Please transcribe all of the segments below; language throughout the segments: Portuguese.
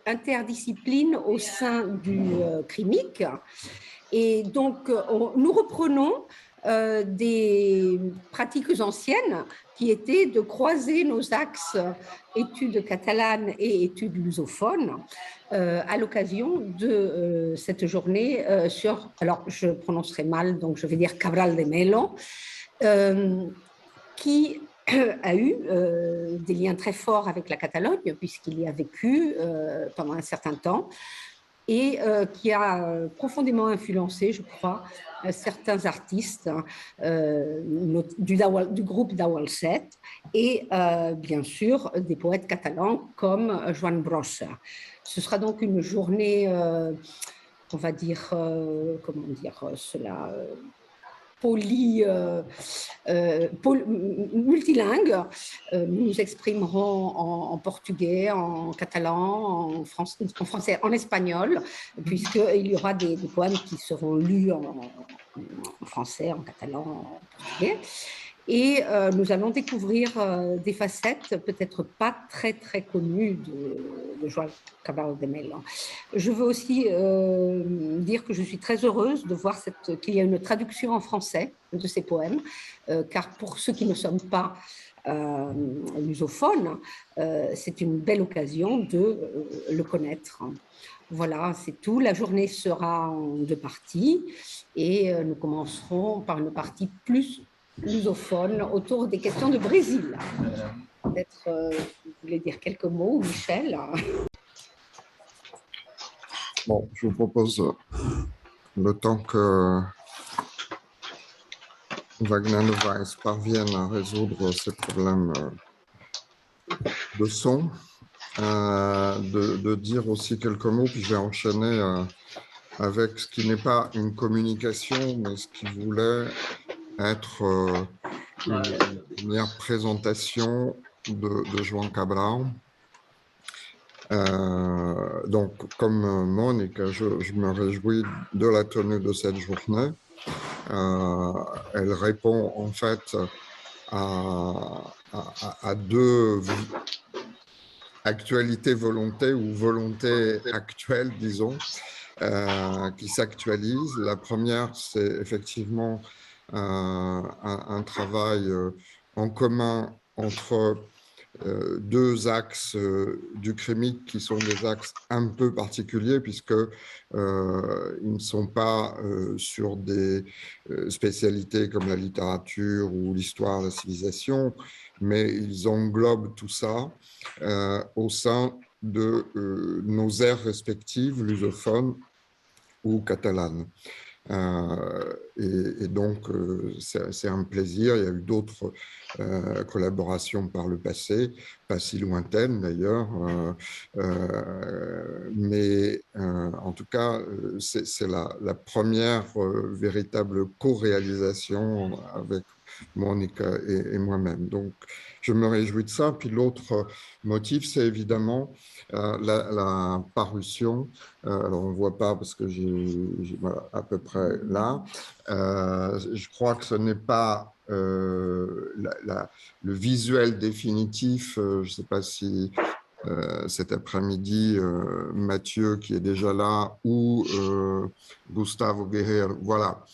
interdiscipline au sein du CRIMIC. Et donc, nous reprenons des pratiques anciennes qui étaient de croiser nos axes études catalanes et études lusophones à l'occasion de cette journée sur, alors je prononcerai mal, donc je vais dire Cabral de Melo, qui a eu des liens très forts avec la Catalogne, puisqu'il y a vécu pendant un certain temps, et qui a profondément influencé, je crois, certains artistes du groupe Dawalset et bien sûr des poètes catalans comme Joan Brossa. Ce sera donc une journée, on va dire, comment dire cela, multilingue. Nous nous exprimerons en portugais, en catalan, en français, en espagnol, puisqu'il y aura des poèmes qui seront lus en français, en catalan, en portugais. Et nous allons découvrir des facettes peut-être pas très très connues de Joan Cabral de Melo. Je veux aussi dire que je suis très heureuse de voir qu'il y a une traduction en français de ces poèmes, car pour ceux qui ne sommes pas lusophones, c'est une belle occasion de le connaître. Voilà, c'est tout. La journée sera en 2 parties et nous commencerons par une partie plus lusophone autour des questions de Brésil. Peut-être vous voulez dire quelques mots, Michel? Bon, je vous propose, le temps que Wagner Weiss parvienne à résoudre ces problèmes de son, de dire aussi quelques mots, puis je vais enchaîner avec ce qui n'est pas une communication, mais ce qui voulait être une première présentation de Joan Cabral. Donc, comme Monique, je me réjouis de la tenue de cette journée. Elle répond en fait à 2 actualités volontés ou volontés actuelles, disons, qui s'actualisent. La première, c'est effectivement un travail en commun entre 2 axes du CRIMIC qui sont des axes un peu particuliers puisque ils ne sont pas sur des spécialités comme la littérature ou l'histoire, la civilisation, mais ils englobent tout ça au sein de nos aires respectives, lusophones ou catalanes. Et donc, c'est un plaisir. Il y a eu d'autres collaborations par le passé, pas si lointaines d'ailleurs, mais en tout cas, c'est la première véritable co-réalisation avec Monica et moi-même. Donc, je me réjouis de ça. Puis l'autre motif, c'est évidemment la parution. Alors, on ne voit pas parce que j'ai voilà, à peu près là. Je crois que ce n'est pas le visuel définitif. Je ne sais pas si cet après-midi, Mathieu, qui est déjà là, ou Gustavo Guerrero, voilà,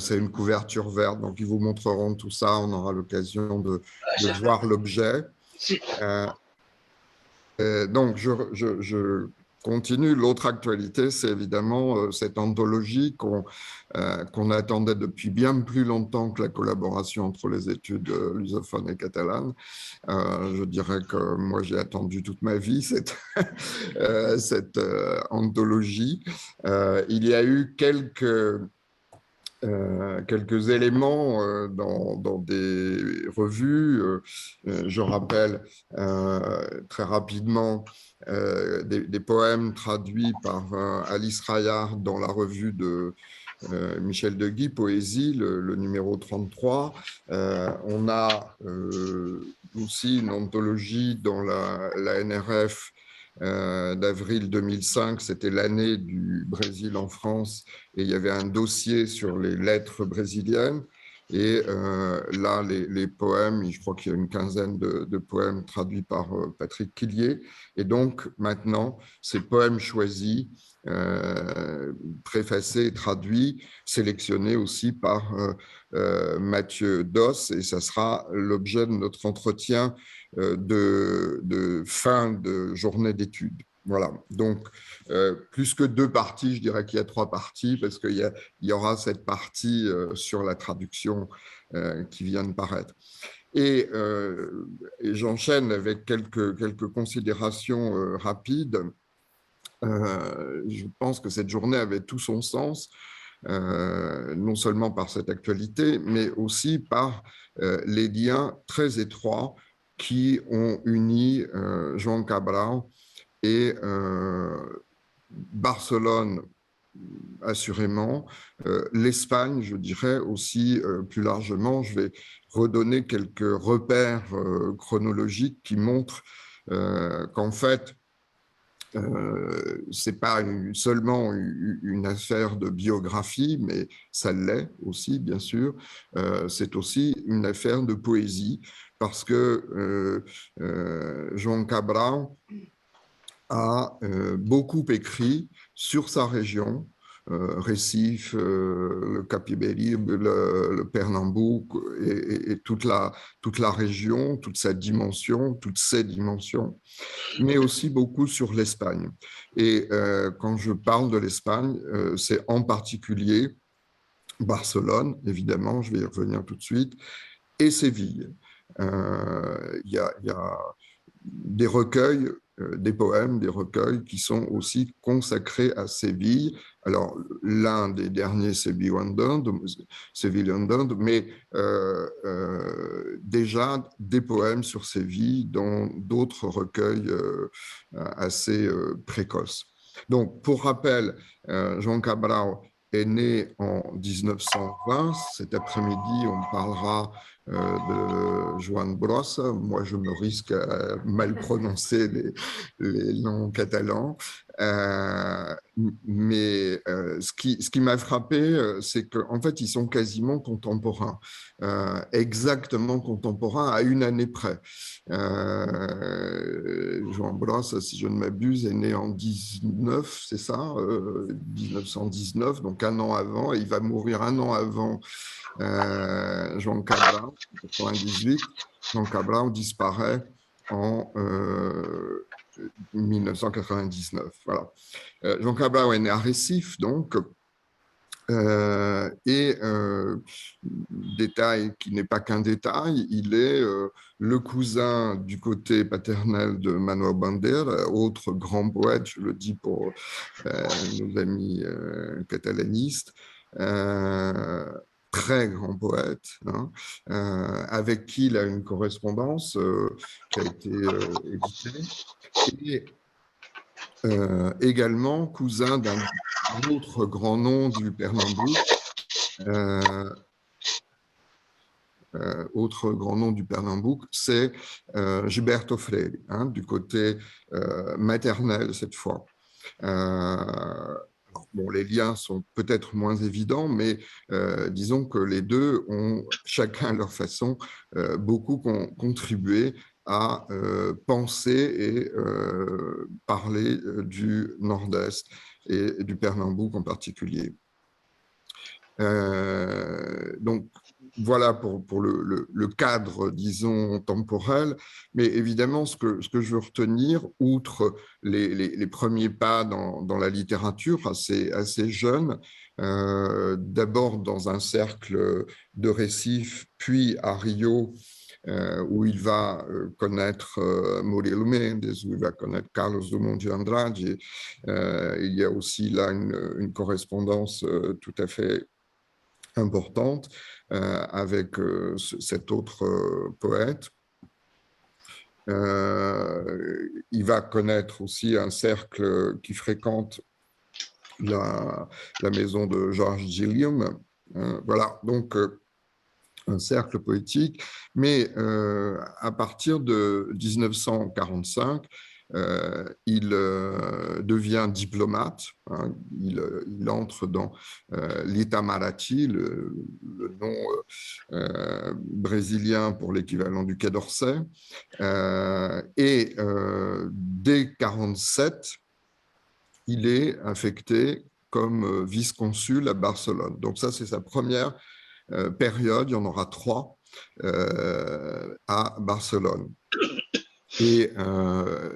c'est une couverture verte, donc ils vous montreront tout ça, on aura l'occasion de voir l'objet. Donc, je continue. L'autre actualité, c'est évidemment cette anthologie qu'on attendait depuis bien plus longtemps que la collaboration entre les études lusophones et catalanes. Je dirais que moi, j'ai attendu toute ma vie cette anthologie. Il y a eu quelques éléments dans des revues. Je rappelle très rapidement des poèmes traduits par Alice Rayard dans la revue de Michel de Guy, Poésie, le numéro 33. On a aussi une anthologie dans la NRF d'avril 2005, c'était l'année du Brésil en France, et il y avait un dossier sur les lettres brésiliennes. Et là, les poèmes, je crois qu'il y a une quinzaine de poèmes traduits par Patrick Quillier. Et donc, maintenant, ces poèmes choisis, préfacés et traduits, sélectionnés aussi par Mathieu Doss, et ça sera l'objet de notre entretien de fin de journée d'études. Voilà, donc plus que 2 parties, je dirais qu'il y a 3 parties, parce qu'il y aura cette partie sur la traduction qui vient de paraître. Et j'enchaîne avec quelques considérations rapides. Je pense que cette journée avait tout son sens, non seulement par cette actualité, mais aussi par les liens très étroits qui ont uni Joan Cabral et Barcelone, assurément, l'Espagne, je dirais aussi plus largement. Je vais redonner quelques repères chronologiques qui montrent qu'en fait, ce n'est pas seulement une affaire de biographie, mais ça l'est aussi, bien sûr. C'est aussi une affaire de poésie, parce que Joan Cabral a beaucoup écrit sur sa région, Recife, le Capibéribe, le Pernambouc et toute la région, toute sa dimension, toutes ses dimensions, mais aussi beaucoup sur l'Espagne. Et quand je parle de l'Espagne, c'est en particulier Barcelone, évidemment, je vais y revenir tout de suite, et Séville. Il y a des recueils, des poèmes, des recueils qui sont aussi consacrés à Séville. Alors, l'un des derniers, c'est Séville London, mais déjà des poèmes sur Séville dans d'autres recueils assez précoces. Donc, pour rappel, Joan Cabral est né en 1920. Cet après-midi, on parlera de Joan Brossa. Moi, je me risque à mal prononcer les noms catalans. Mais ce qui m'a frappé, c'est qu'en fait, ils sont quasiment contemporains, exactement contemporains à une année près. Joan Brossa, si je ne m'abuse, est né en 19, c'est ça, 1919, donc un an avant, et il va mourir un an avant Joan Cabral, en 1998. Joan Cabral disparaît en 1999. Voilà. Joan Cabral est né à Recife, donc, détail qui n'est pas qu'un détail, il est le cousin du côté paternel de Manuel Bandeira, autre grand poète, je le dis pour nos amis catalanistes, très grand poète, hein, avec qui il a une correspondance qui a été éditée, et également cousin d'un autre grand nom du Pernambouc, autre grand nom du Pernambouc, c'est Gilberto Freire, hein, du côté maternel cette fois. Bon, les liens sont peut-être moins évidents, mais disons que les deux ont chacun à leur façon beaucoup contribué à penser et parler du Nord-Est et du Pernambouc en particulier. Donc, voilà pour le cadre, disons, temporel. Mais évidemment, ce que je veux retenir, outre les premiers pas dans la littérature assez jeune, d'abord dans un cercle de Recife, puis à Rio, où il va connaître Muriel Mendes, où il va connaître Carlos Drummond de Andrade. Il y a aussi là une correspondance tout à fait importante avec cet autre poète. Il va connaître aussi un cercle qui fréquente la maison de George Gilliam. Voilà, donc un cercle poétique, mais à partir de 1945, il devient diplomate, hein, il entre dans l'Itamaraty, le nom brésilien pour l'équivalent du Quai d'Orsay, et dès 1947, il est affecté comme vice-consul à Barcelone. Donc ça, c'est sa première période, il y en aura 3 à Barcelone. Et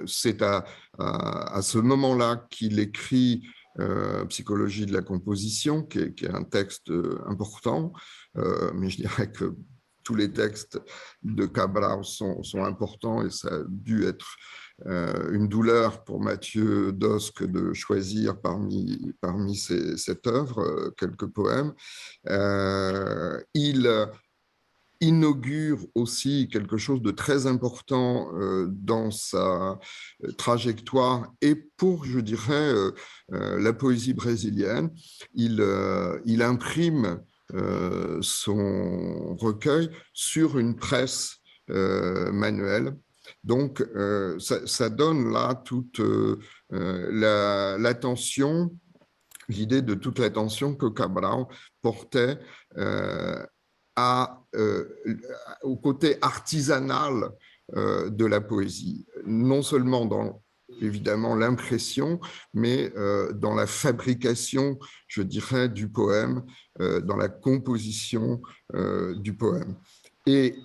c'est à ce moment-là qu'il écrit Psychologie de la composition, qui est un texte important, mais je dirais que tous les textes de Cabral sont importants et ça a dû être une douleur pour Mathieu Dosque de choisir parmi cette œuvre quelques poèmes. Il inaugure aussi quelque chose de très important dans sa trajectoire et pour, je dirais, la poésie brésilienne. Il imprime son recueil sur une presse manuelle. Donc, ça donne là toute l'attention, l'idée de toute l'attention que Cabral portait au côté artisanal de la poésie, non seulement dans évidemment l'impression, mais dans la fabrication, je dirais, du poème, dans la composition du poème. Et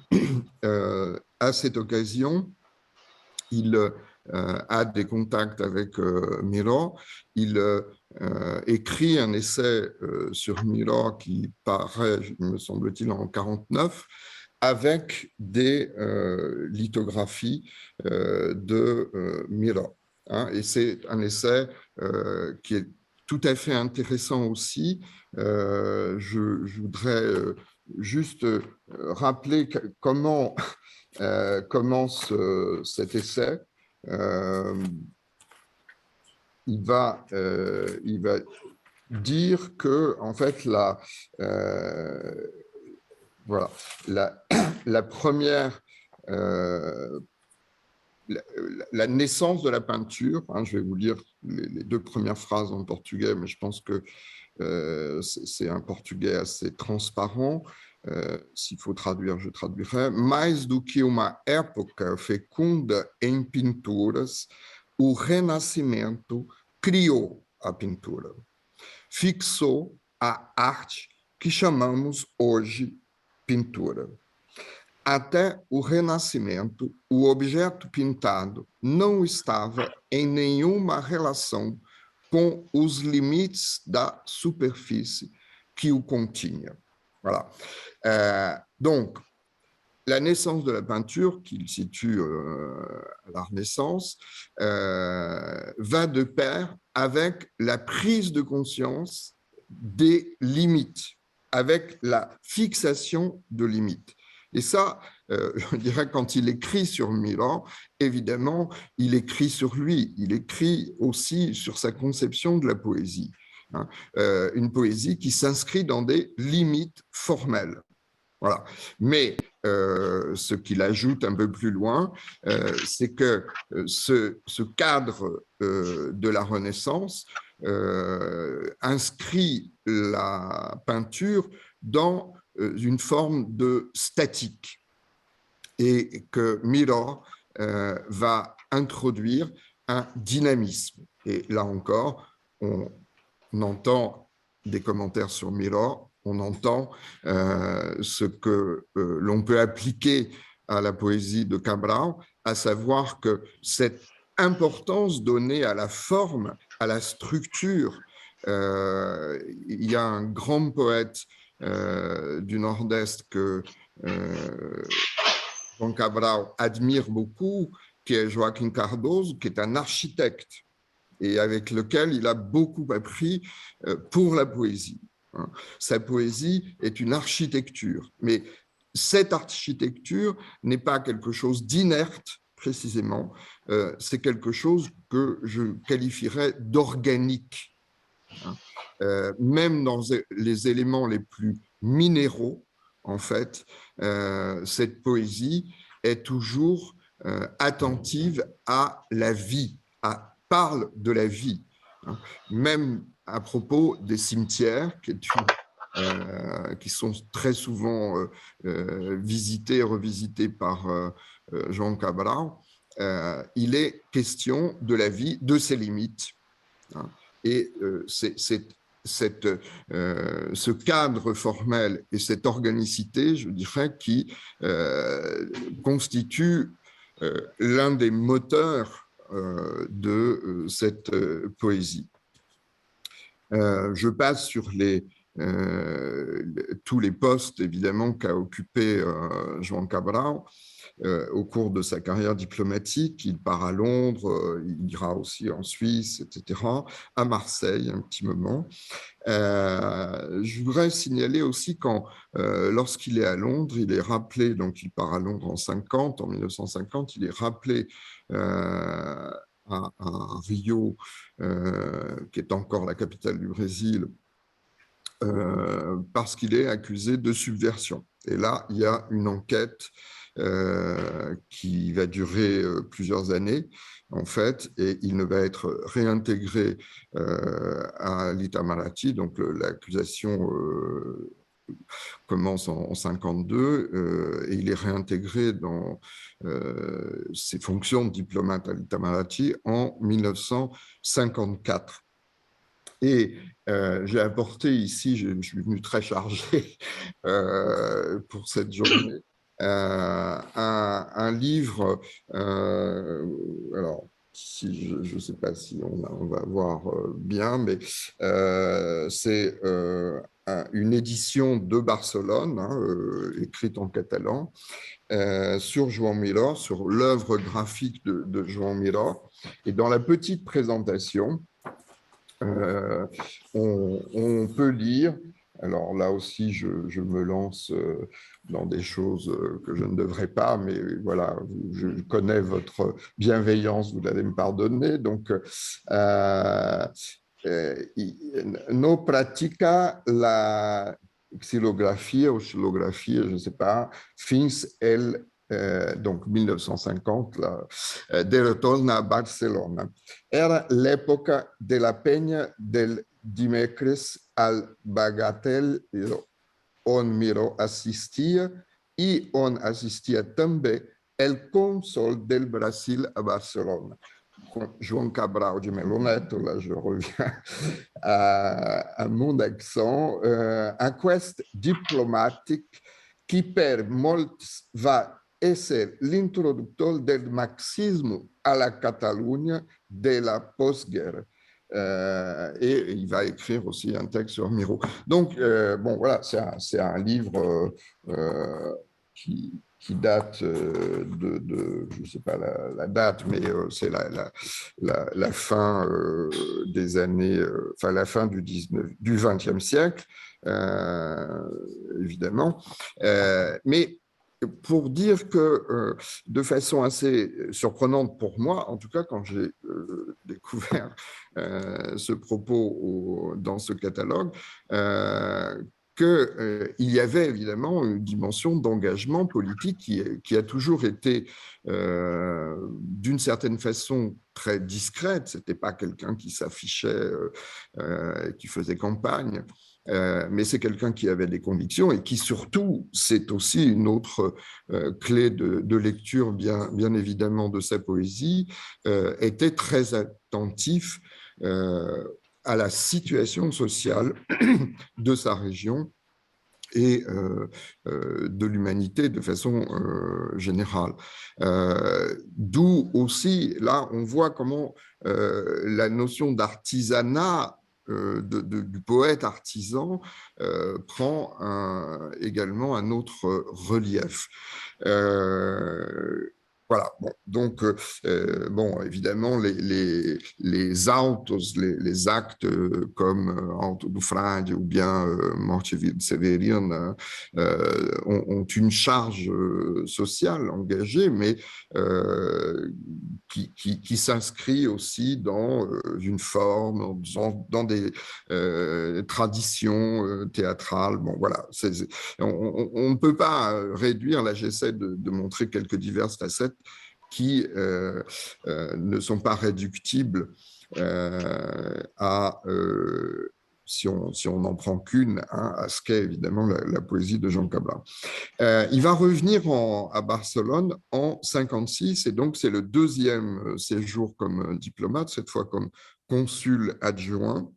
à cette occasion, il a des contacts avec Miró. Il écrit un essai sur Miró qui paraît, me semble-t-il, en 1949, avec des lithographies de Miró. Hein, et c'est un essai qui est tout à fait intéressant aussi. Je voudrais juste rappeler comment commence cet essai. Il va dire que, en fait, voilà, la première, la naissance de la peinture, hein, je vais vous lire les 2 premières phrases en portugais, mais je pense que c'est un portugais assez transparent. S'il faut traduire, je traduirai. Mais do que uma época fecunda em pinturas, o Renascimento criou a pintura. Fixou a arte que chamamos hoje pintura. Até o Renascimento, o objeto pintado não estava em nenhuma relação com os limites da superfície que o continha. Voilà. Donc, la naissance de la peinture, qu'il situe à la Renaissance, va de pair avec la prise de conscience des limites, avec la fixation de limites. Et ça, je dirais, quand il écrit sur Miró, évidemment, il écrit sur lui, il écrit aussi sur sa conception de la poésie. Hein, une poésie qui s'inscrit dans des limites formelles. Voilà. Mais ce qu'il ajoute un peu plus loin, c'est que ce cadre de la Renaissance inscrit la peinture dans une forme de statique et que Miró va introduire un dynamisme. Et là encore, on entend des commentaires sur Miró, on entend ce que l'on peut appliquer à la poésie de Cabral, à savoir que cette importance donnée à la forme, à la structure, il y a un grand poète du Nord-Est que João Cabral admire beaucoup, qui est Joaquim Cardoso, qui est un architecte et avec lequel il a beaucoup appris pour la poésie. Sa poésie est une architecture, mais cette architecture n'est pas quelque chose d'inerte, précisément, c'est quelque chose que je qualifierais d'organique. Même dans les éléments les plus minéraux, en fait, cette poésie est toujours attentive à la vie, parle de la vie, hein, même à propos des cimetières, qui sont très souvent visités et revisités par João Cabral. Il est question de la vie, de ses limites, hein, et ce cadre formel et cette organicité, je dirais, qui constitue l'un des moteurs de cette poésie. Je passe sur tous les postes, évidemment, qu'a occupé João Cabral. Au cours de sa carrière diplomatique, il part à Londres, il ira aussi en Suisse, etc., à Marseille un petit moment. Je voudrais signaler aussi lorsqu'il est à Londres, il est rappelé, donc il part à Londres en 1950, il est rappelé à Rio, qui est encore la capitale du Brésil, parce qu'il est accusé de subversion. Et là, il y a une enquête qui va durer plusieurs années, en fait, et il ne va être réintégré à l'Itamaraty, donc l'accusation commence en 1952, et il est réintégré dans ses fonctions de diplomate à l'Itamaraty en 1954. Et j'ai apporté ici, je suis venu très chargé pour cette journée, un livre, alors si je ne sais pas si on va voir bien, mais c'est une édition de Barcelone, hein, écrite en catalan, sur Joan Miró, sur l'œuvre graphique de Joan Miró. Et dans la petite présentation, on peut lire, alors là aussi je me lance dans des choses que je ne devrais pas, mais voilà, je connais votre bienveillance, vous allez me pardonner, donc no pratica la xylographie ou xylographie, je ne sais pas, fins el donc 1950, de retorno a Barcelona. Era l'època de la penya del dimecres al Bagatell, on Miró assistia i on assistia també el cònsol del Brasil a Barcelona. João Cabral de Melo Neto, là je reviens à mon accent, un quest diplomàtic qui per molts va ésser l'introductor del marxisme à la Catalunya de la postguerre. Et il va écrire aussi un texte sur Miró. Donc, bon, voilà, c'est un livre qui date je ne sais pas la date, mais c'est la fin des années, enfin la fin du XXe siècle, évidemment. Mais pour dire que, de façon assez surprenante pour moi, en tout cas quand j'ai découvert ce propos dans ce catalogue, qu'il y avait évidemment une dimension d'engagement politique qui a toujours été, d'une certaine façon, très discrète. Ce n'était pas quelqu'un qui s'affichait, qui faisait campagne, mais c'est quelqu'un qui avait des convictions et qui surtout, c'est aussi une autre clé de lecture, bien évidemment, de sa poésie, était très attentif à la situation sociale de sa région et de l'humanité de façon générale. D'où aussi, là, on voit comment la notion d'artisanat du poète artisan prend également un autre relief. Voilà, bon, donc, bon, évidemment, les autos, les actes comme Auto do Frade ou bien Morte Severina ont une charge sociale engagée, mais qui s'inscrit aussi dans une forme, dans des traditions théâtrales. Bon, voilà, on ne peut pas réduire, là j'essaie de montrer quelques diverses facettes, qui ne sont pas réductibles à, si on n'en prend qu'une, hein, à ce qu'est évidemment la poésie de Joan Cabral. Il va revenir à Barcelone en 56, et donc c'est le deuxième séjour comme diplomate, cette fois comme consul adjoint.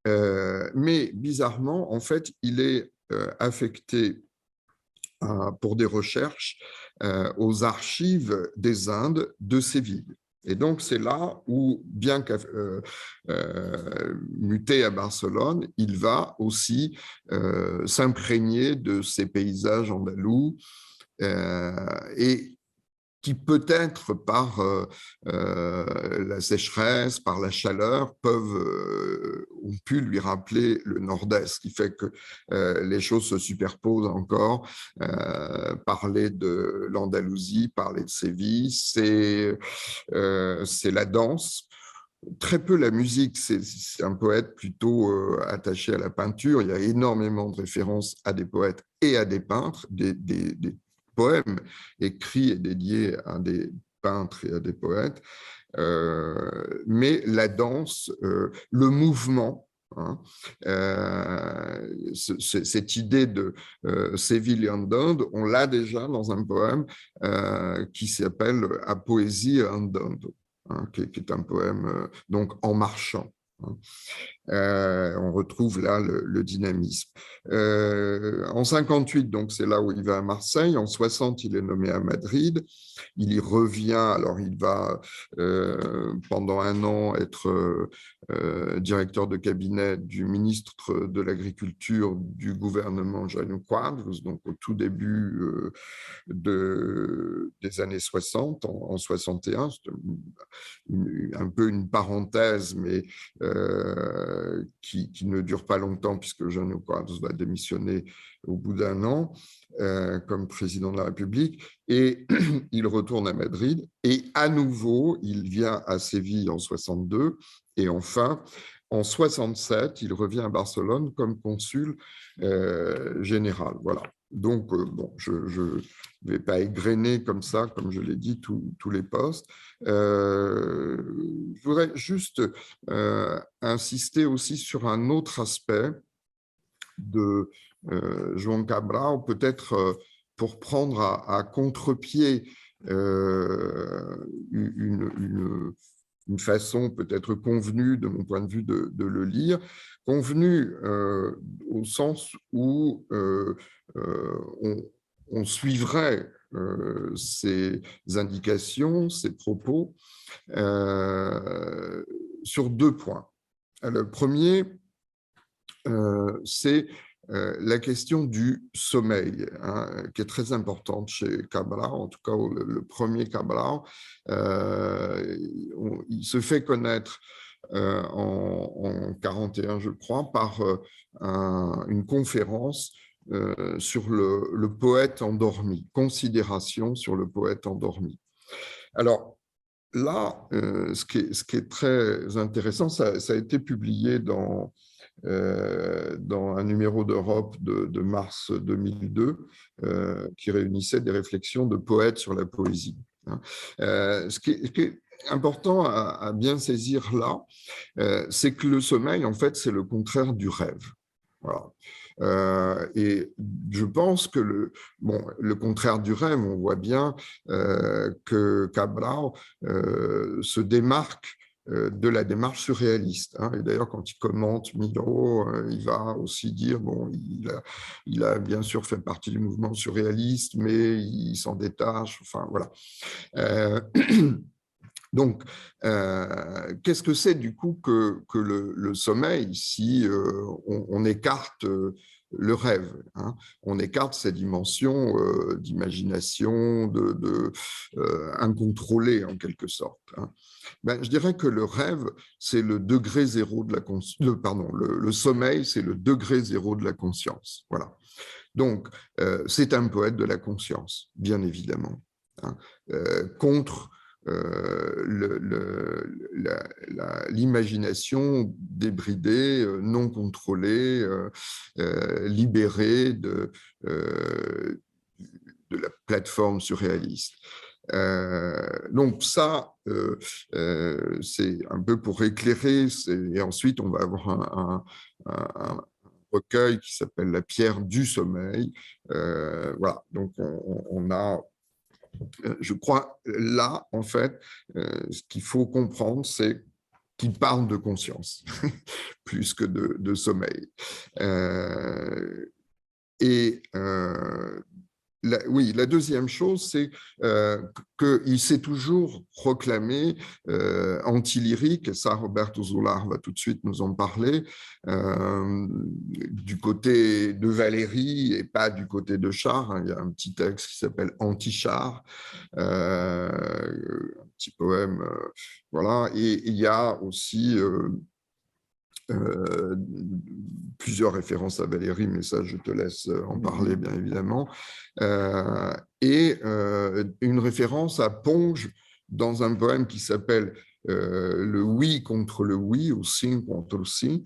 Mais bizarrement, en fait, il est affecté pour des recherches aux archives des Indes de Séville. Et donc, c'est là où, bien qu'à muté à Barcelone, il va aussi s'imprégner de ces paysages andalous et qui peut-être par la sécheresse, par la chaleur, ont pu lui rappeler le nord-est, ce qui fait que les choses se superposent encore. Parler de l'Andalousie, parler de Séville, c'est la danse. Très peu la musique, c'est un poète plutôt attaché à la peinture. Il y a énormément de références à des poètes et à des peintres, des poèmes écrits et dédiés à des peintres et à des poètes. Mais la danse, le mouvement, hein, cette idée de Séville en Inde, on l'a déjà dans un poème qui s'appelle A Poésie andando, hein, qui est un poème donc en marchant. Hein. On retrouve là le dynamisme. En 58, donc c'est là où il va à Marseille. En 60, il est nommé à Madrid. Il y revient. Alors, il va pendant un an être directeur de cabinet du ministre de l'Agriculture du gouvernement Jânio Quadros, donc au tout début des années 60, en 61. C'est un peu une parenthèse, mais qui ne dure pas longtemps, puisque Jânio Quadros va démissionner au bout d'un an comme président de la République, et il retourne à Madrid, et à nouveau, il vient à Séville en 62, et enfin, en 67, il revient à Barcelone comme consul général. Voilà. Donc, bon, je ne vais pas égrener comme ça, comme je l'ai dit, tous les postes. Je voudrais juste insister aussi sur un autre aspect de Joan Cabral, peut-être pour prendre à contre-pied une façon peut-être convenue, de mon point de vue, de le lire, convenue au sens où on suivrait ces indications, ces propos sur deux points. Le premier, c'est la question du sommeil, hein, qui est très importante chez Cabral, en tout cas le premier Cabral. Il se fait connaître en 41, je crois, par une conférence sur le poète endormi, considération sur le poète endormi. Alors, là, ce qui est très intéressant, ça a été publié dans un numéro d'Europe de mars 2002 qui réunissait des réflexions de poètes sur la poésie. Ce qui est important à bien saisir là, c'est que le sommeil, en fait, c'est le contraire du rêve. Voilà. Et je pense que le contraire du rêve, on voit bien que Cabral se démarque de la démarche surréaliste. Hein. Et d'ailleurs, quand il commente Miro, il va aussi dire, bon, il a bien sûr fait partie du mouvement surréaliste, mais il s'en détache, enfin voilà. Donc, qu'est-ce que c'est du coup que le sommeil si on écarte le rêve, hein, on écarte ces dimensions d'imagination, incontrôlée en quelque sorte. Hein. Ben, je dirais que le rêve, c'est le degré zéro de la conscience. Pardon, le sommeil, c'est le degré zéro de la conscience. Voilà. Donc, c'est un poète de la conscience, bien évidemment, hein, contre l'imagination débridée, non contrôlée, libérée de la plateforme surréaliste. Donc ça, c'est un peu pour éclairer, et ensuite on va avoir un recueil qui s'appelle La pierre du sommeil. Voilà, donc on a, je crois, là, en fait, ce qu'il faut comprendre, c'est qu'il parle de conscience plus que de sommeil. Et oui, la deuxième chose, c'est qu'il s'est toujours proclamé anti-lyrique, et ça, Roberto Solar va tout de suite nous en parler, du côté de Valéry et pas du côté de Char. Hein. Il y a un petit texte qui s'appelle Anti-Char, un petit poème, voilà. Et il y a aussi plusieurs références à Valéry, mais ça, je te laisse en parler, bien évidemment. Et une référence à Ponge dans un poème qui s'appelle Le oui contre le oui, ou si contre le si,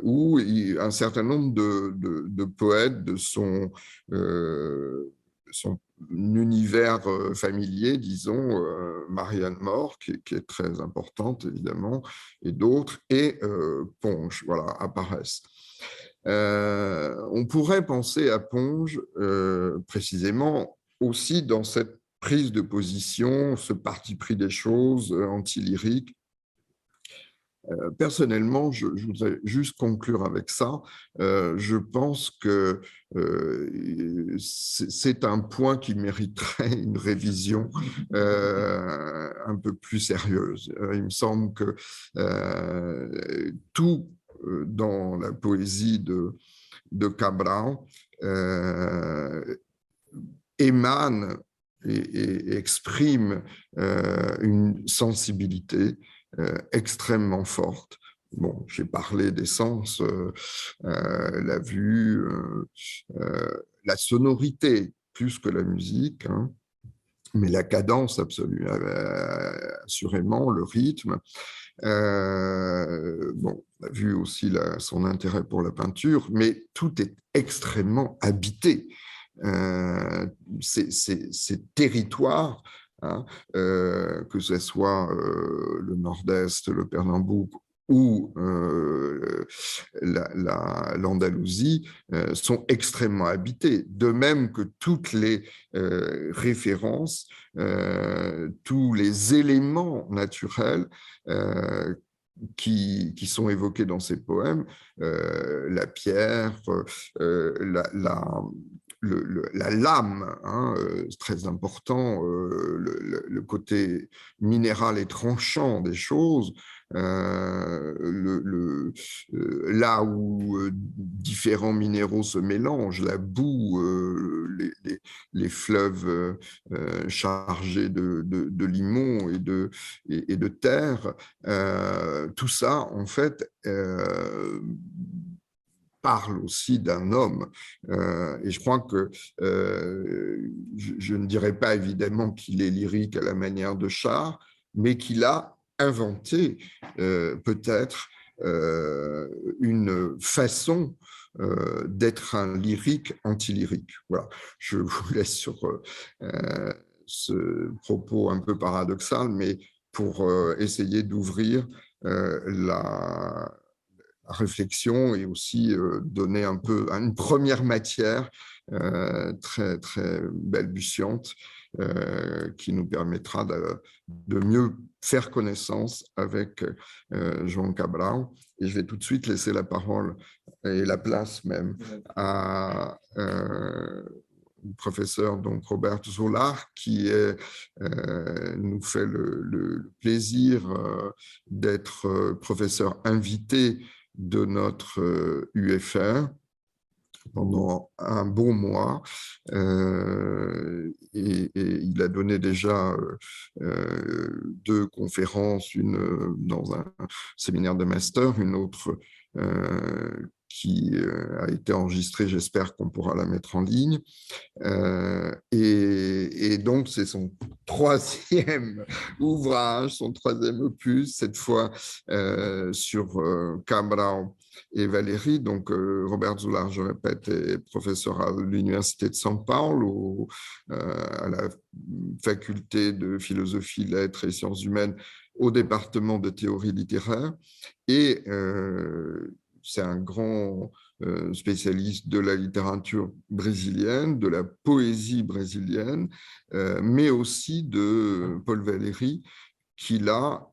où un certain nombre de poètes de son univers familier, disons, Marianne More, qui est très importante, évidemment, et d'autres, et Ponge, voilà, apparaissent. On pourrait penser à Ponge précisément aussi dans cette prise de position, ce parti pris des choses anti-lyrique. Personnellement, je voudrais juste conclure avec ça. Je pense que c'est un point qui mériterait une révision un peu plus sérieuse. Il me semble que tout dans la poésie de Cabral émane et exprime une sensibilité extrêmement forte. Bon, j'ai parlé des sens, la vue, la sonorité, plus que la musique, hein, mais la cadence absolue, assurément, le rythme. Bon, on a vu aussi son intérêt pour la peinture, mais tout est extrêmement habité. Ces territoires, hein, que ce soit le Nord-Est, le Pernambouc ou l'Andalousie, sont extrêmement habités, de même que toutes les références, tous les éléments naturels qui sont évoqués dans ces poèmes, la pierre, la lame, hein, très important, le côté minéral et tranchant des choses, là où différents minéraux se mélangent, la boue, les fleuves chargés de limon et de terre, tout ça, en fait, parle aussi d'un homme. Et je crois que je ne dirais pas évidemment qu'il est lyrique à la manière de Char, mais qu'il a inventé peut-être une façon d'être un lyrique anti-lyrique. Voilà, je vous laisse sur ce propos un peu paradoxal, mais pour essayer d'ouvrir la réflexion et aussi donner un peu une première matière très, très balbutiante qui nous permettra de mieux faire connaissance avec Joan Cabral. Et je vais tout de suite laisser la parole et la place même à le professeur donc Robert Solar, qui nous fait le plaisir d'être professeur invité de notre UFR pendant un bon mois, et il a donné déjà 2 conférences, une dans un séminaire de master, une autre qui a été enregistrée, j'espère qu'on pourra la mettre en ligne. Et donc, c'est son 3e ouvrage, son 3e opus, cette fois sur Cabral Et Valérie, donc Robert Zoulard, je répète, est professeur à l'Université de São Paulo, à la faculté de philosophie, lettres et sciences humaines, au département de théorie littéraire. Et c'est un grand spécialiste de la littérature brésilienne, de la poésie brésilienne, mais aussi de Paul Valéry, qu'il a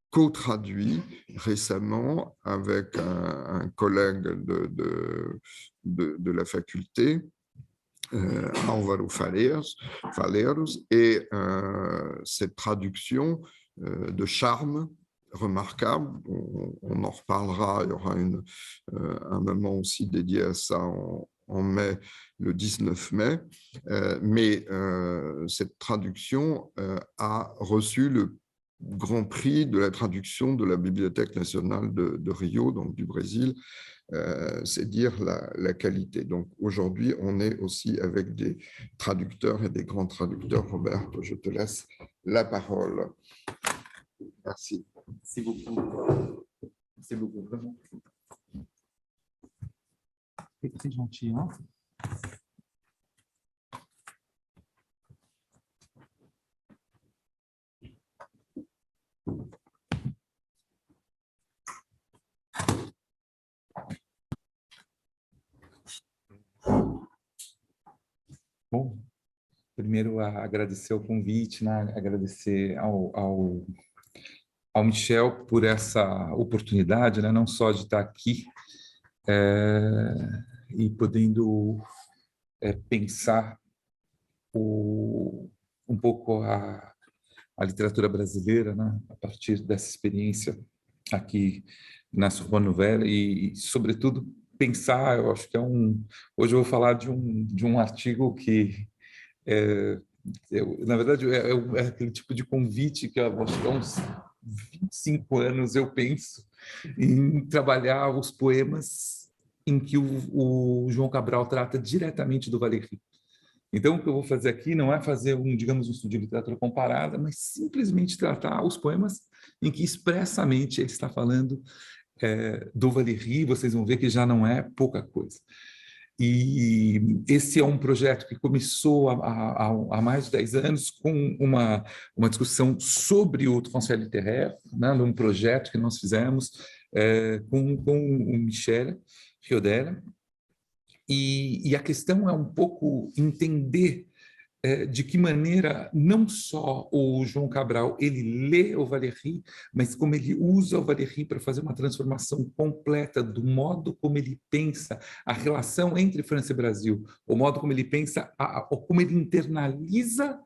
co-traduit récemment avec un collègue de la faculté, Álvaro Faleiros, et cette traduction de Charme, remarquable, on en reparlera, il y aura un moment aussi dédié à ça en mai, le 19 mai, mais cette traduction a reçu le Grand Prix de la traduction de la Bibliothèque nationale de Rio, donc du Brésil, c'est dire la qualité. Donc aujourd'hui, on est aussi avec des traducteurs et des grands traducteurs. Robert, je te laisse la parole. Merci. Merci beaucoup. Merci beaucoup, vraiment. C'est très gentil, hein? Bom, primeiro agradecer o convite, né? Agradecer ao Michel por essa oportunidade, né? Não só de estar aqui e podendo pensar um pouco a literatura brasileira, né? A partir dessa experiência aqui na Sorbonne Nouvelle e, sobretudo, pensar, eu acho que hoje eu vou falar de um artigo que, na verdade, é aquele tipo de convite que eu acho que há uns 25 anos eu penso em trabalhar os poemas em que o João Cabral trata diretamente do Valéry. Então, o que eu vou fazer aqui não é fazer digamos, um estudo de literatura comparada, mas simplesmente tratar os poemas em que expressamente ele está falando do Valéry. Vocês vão ver que já não é pouca coisa. E esse é um projeto que começou há mais de 10 anos com uma discussão sobre o transfert littéraire, né, num projeto que nós fizemos com o Michel Chiodella. E a questão é um pouco entender de que maneira não só o João Cabral ele lê o Valéry, mas como ele usa o Valéry para fazer uma transformação completa do modo como ele pensa a relação entre França e Brasil, o modo como ele pensa, como ele internaliza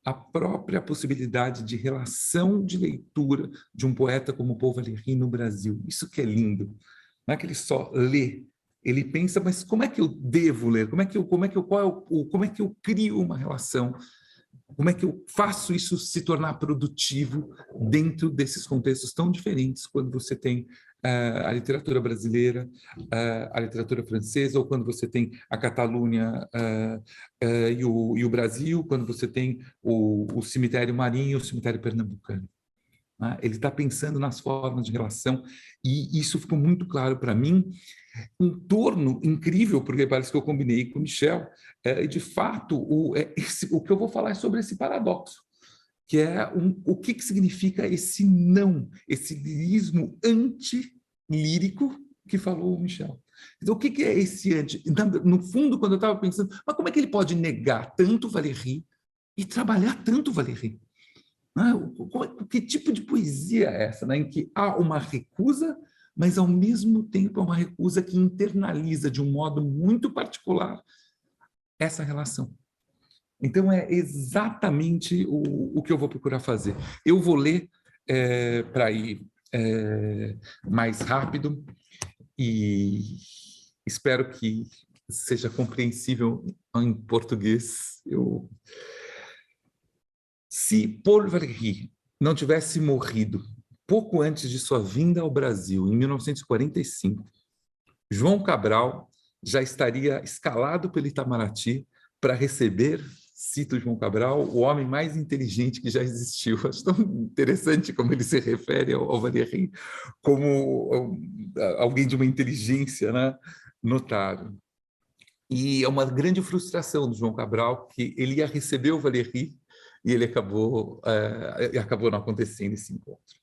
a própria possibilidade de relação de leitura de um poeta como Paul Valéry no Brasil. Isso que é lindo. Não é que ele só lê, ele pensa, mas como é que eu devo ler? Como é que eu crio uma relação? Como é que eu faço isso se tornar produtivo dentro desses contextos tão diferentes, quando você tem a literatura brasileira, a literatura francesa, ou quando você tem a Catalunha e o Brasil, quando você tem o cemitério marinho e o cemitério pernambucano. Ele está pensando nas formas de relação, e isso ficou muito claro para mim, um torno incrível, porque parece que eu combinei com o Michel, de fato, o que eu vou falar é sobre esse paradoxo, que é o que significa esse não, esse lirismo anti-lírico que falou o Michel. Então, o que é esse anti? No fundo, quando eu estava pensando, mas como é que ele pode negar tanto Valéry e trabalhar tanto Valéry? Que tipo de poesia é essa, né? Em que há uma recusa, mas ao mesmo tempo é uma recusa que internaliza de um modo muito particular essa relação. Então é exatamente o que eu vou procurar fazer. Eu vou ler para ir mais rápido e espero que seja compreensível em português. Se Paul Valéry não tivesse morrido pouco antes de sua vinda ao Brasil, em 1945, João Cabral já estaria escalado pelo Itamaraty para receber cito João Cabral, o homem mais inteligente que já existiu. Acho tão interessante como ele se refere ao Valéry como alguém de uma inteligência, né, notável. E é uma grande frustração do João Cabral que ele ia receber o Valéry e ele acabou não acontecendo esse encontro.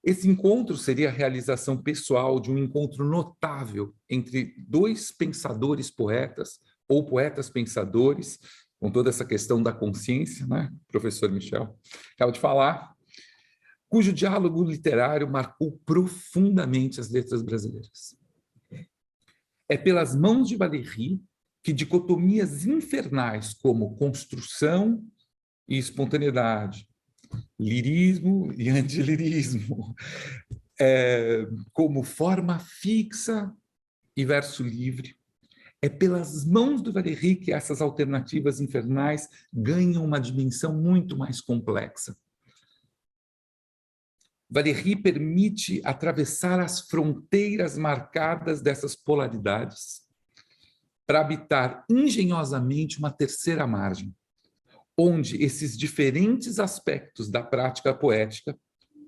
Esse encontro seria a realização pessoal de um encontro notável entre dois pensadores poetas, ou poetas pensadores, com toda essa questão da consciência, né, professor Michel acaba de falar, cujo diálogo literário marcou profundamente as letras brasileiras. É pelas mãos de Valéry que dicotomias infernais como construção e espontaneidade, lirismo e antilirismo, como forma fixa e verso livre. É pelas mãos do Valéry que essas alternativas infernais ganham uma dimensão muito mais complexa. Valéry permite atravessar as fronteiras marcadas dessas polaridades para habitar engenhosamente uma terceira margem, onde esses diferentes aspectos da prática poética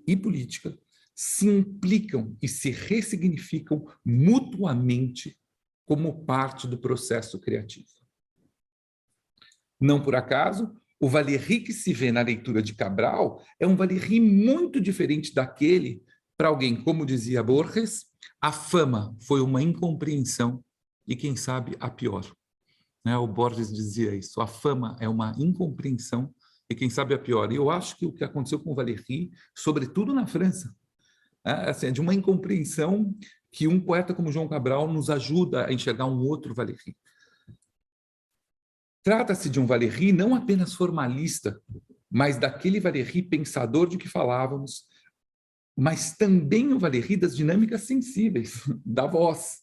e política se implicam e se ressignificam mutuamente como parte do processo criativo. Não por acaso, o Valéry que se vê na leitura de Cabral é um Valéry muito diferente daquele, para alguém, como dizia Borges, a fama foi uma incompreensão e, quem sabe, a pior. O Borges dizia isso, a fama é uma incompreensão e, quem sabe, a pior. E eu acho que o que aconteceu com o Valéry, sobretudo na França, é de uma incompreensão que um poeta como João Cabral nos ajuda a enxergar um outro Valéry. Trata-se de um Valéry não apenas formalista, mas daquele Valéry pensador de que falávamos, mas também o Valéry das dinâmicas sensíveis, da voz,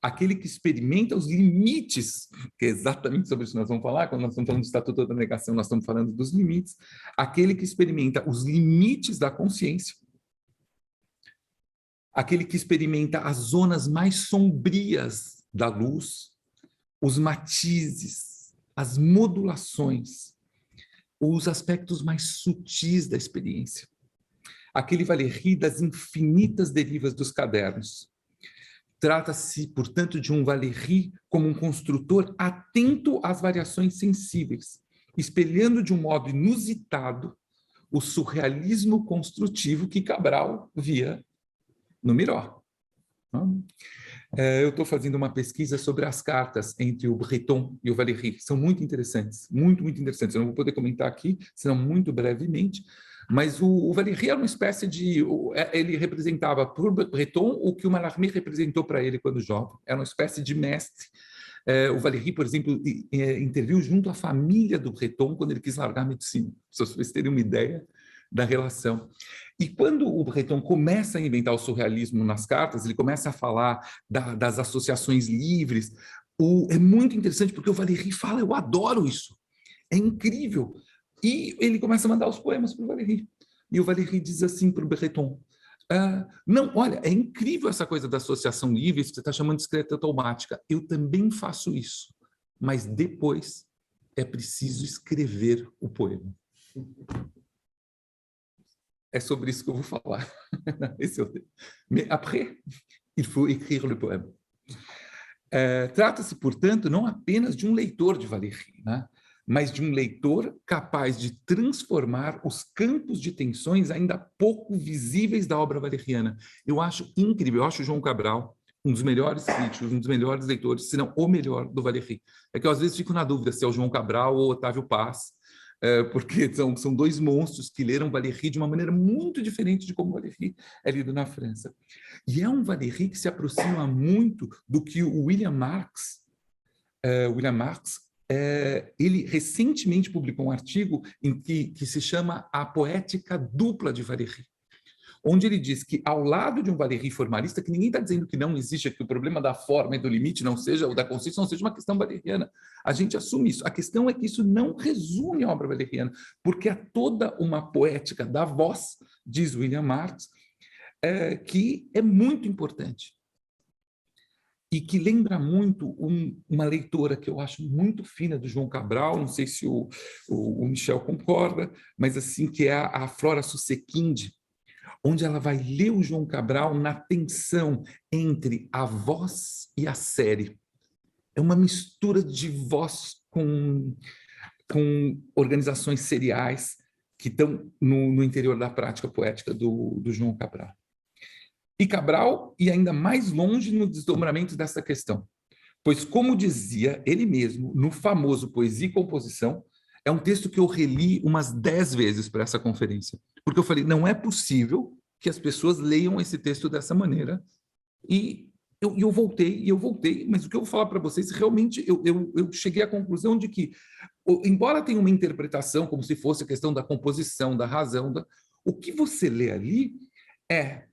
aquele que experimenta os limites, que é exatamente sobre isso que nós vamos falar, quando nós estamos falando do Estatuto da Negação, nós estamos falando dos limites, aquele que experimenta os limites da consciência, aquele que experimenta as zonas mais sombrias da luz, os matizes, as modulações, os aspectos mais sutis da experiência. Aquele Valéry das infinitas derivas dos cadernos. Trata-se, portanto, de um Valéry como um construtor atento às variações sensíveis, espelhando de um modo inusitado o surrealismo construtivo que Cabral via no Miró. Eu estou fazendo uma pesquisa sobre as cartas entre o Breton e o Valéry. São muito interessantes, muito, muito interessantes. Eu não vou poder comentar aqui, senão muito brevemente, mas o Valéry era uma espécie de... Ele representava para o Breton o que o Mallarmé representou para ele quando jovem. Era uma espécie de mestre. O Valéry, por exemplo, interviu junto à família do Breton quando ele quis largar a medicina. Para vocês terem uma ideia da relação. E quando o Breton começa a inventar o surrealismo nas cartas, ele começa a falar das associações livres, é muito interessante porque o Valéry fala, eu adoro isso, é incrível. E ele começa a mandar os poemas para o Valéry. E o Valéry diz assim para o Breton, não, olha, é incrível essa coisa da associação livre, isso que você está chamando de escrita automática. Eu também faço isso, mas depois é preciso escrever o poema. É sobre isso que eu vou falar. Esse é o tema. Mais après, il faut écrire le poème. Trata-se, portanto, não apenas de um leitor de Valéry, né? Mas de um leitor capaz de transformar os campos de tensões ainda pouco visíveis da obra valeriana. Eu acho incrível, eu acho o João Cabral um dos melhores críticos, um dos melhores leitores, se não o melhor do Valéry. É que eu às vezes fico na dúvida se é o João Cabral ou Otávio Paz, porque são dois monstros que leram Valéry de uma maneira muito diferente de como Valéry é lido na França. E é um Valéry que se aproxima muito do que o William Marx, ele recentemente publicou um artigo em que se chama A Poética Dupla de Valéry, onde ele diz que, ao lado de um Valéry formalista, que ninguém está dizendo que não existe, que o problema da forma e do limite não seja, ou da consciência, não seja uma questão valeriana. A gente assume isso. A questão é que isso não resume a obra valeriana, porque há toda uma poética da voz, diz William Marx, que é muito importante. e que lembra muito uma leitora que eu acho muito fina do João Cabral, não sei se o Michel concorda, mas assim, que é a Flora Susequinde, onde ela vai ler o João Cabral na tensão entre a voz e a série. É uma mistura de voz com organizações seriais que estão no interior da prática poética do João Cabral. E Cabral ia ainda mais longe no desdobramento dessa questão, pois, como dizia ele mesmo, no famoso Poesia e Composição, é um texto que eu reli umas 10 vezes para essa conferência, porque eu falei, não é possível que as pessoas leiam esse texto dessa maneira, e eu voltei, mas o que eu vou falar para vocês, realmente eu cheguei à conclusão de que, embora tenha uma interpretação, como se fosse a questão da composição, da razão, o que você lê ali é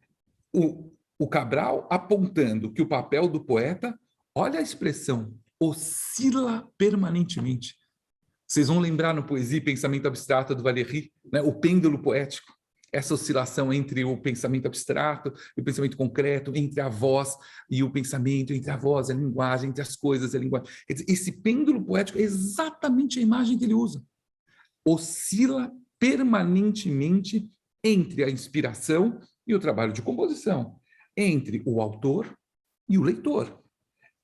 o Cabral apontando que o papel do poeta, olha a expressão, oscila permanentemente. Vocês vão lembrar no Poesia e Pensamento Abstrato do Valéry, né, o pêndulo poético, essa oscilação entre o pensamento abstrato e o pensamento concreto, entre a voz e o pensamento, entre a voz e a linguagem, entre as coisas e a linguagem. Quer dizer, esse pêndulo poético é exatamente a imagem que ele usa. Oscila permanentemente entre a inspiração e o trabalho de composição, entre o autor e o leitor,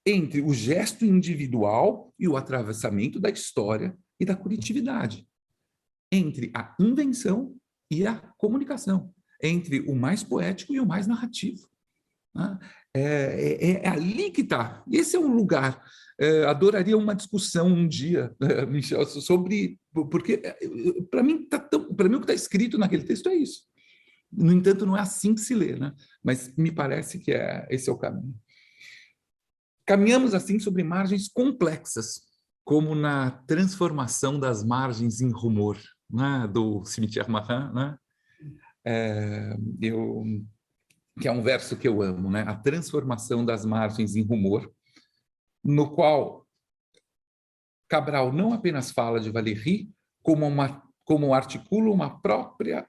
entre o gesto individual e o atravessamento da história e da coletividade, entre a invenção e a comunicação, entre o mais poético e o mais narrativo. É ali que está. Esse é um lugar. Adoraria uma discussão um dia, Michel, sobre... Porque, para mim, o que está escrito naquele texto é isso. No entanto, não é assim que se lê, né? Mas me parece que esse é o caminho. Caminhamos, assim, sobre margens complexas, como na Transformação das Margens em Rumor, né? Do Cimetière Marin, né? Que é um verso que eu amo, né? A transformação das margens em rumor, no qual Cabral não apenas fala de Valéry, como articula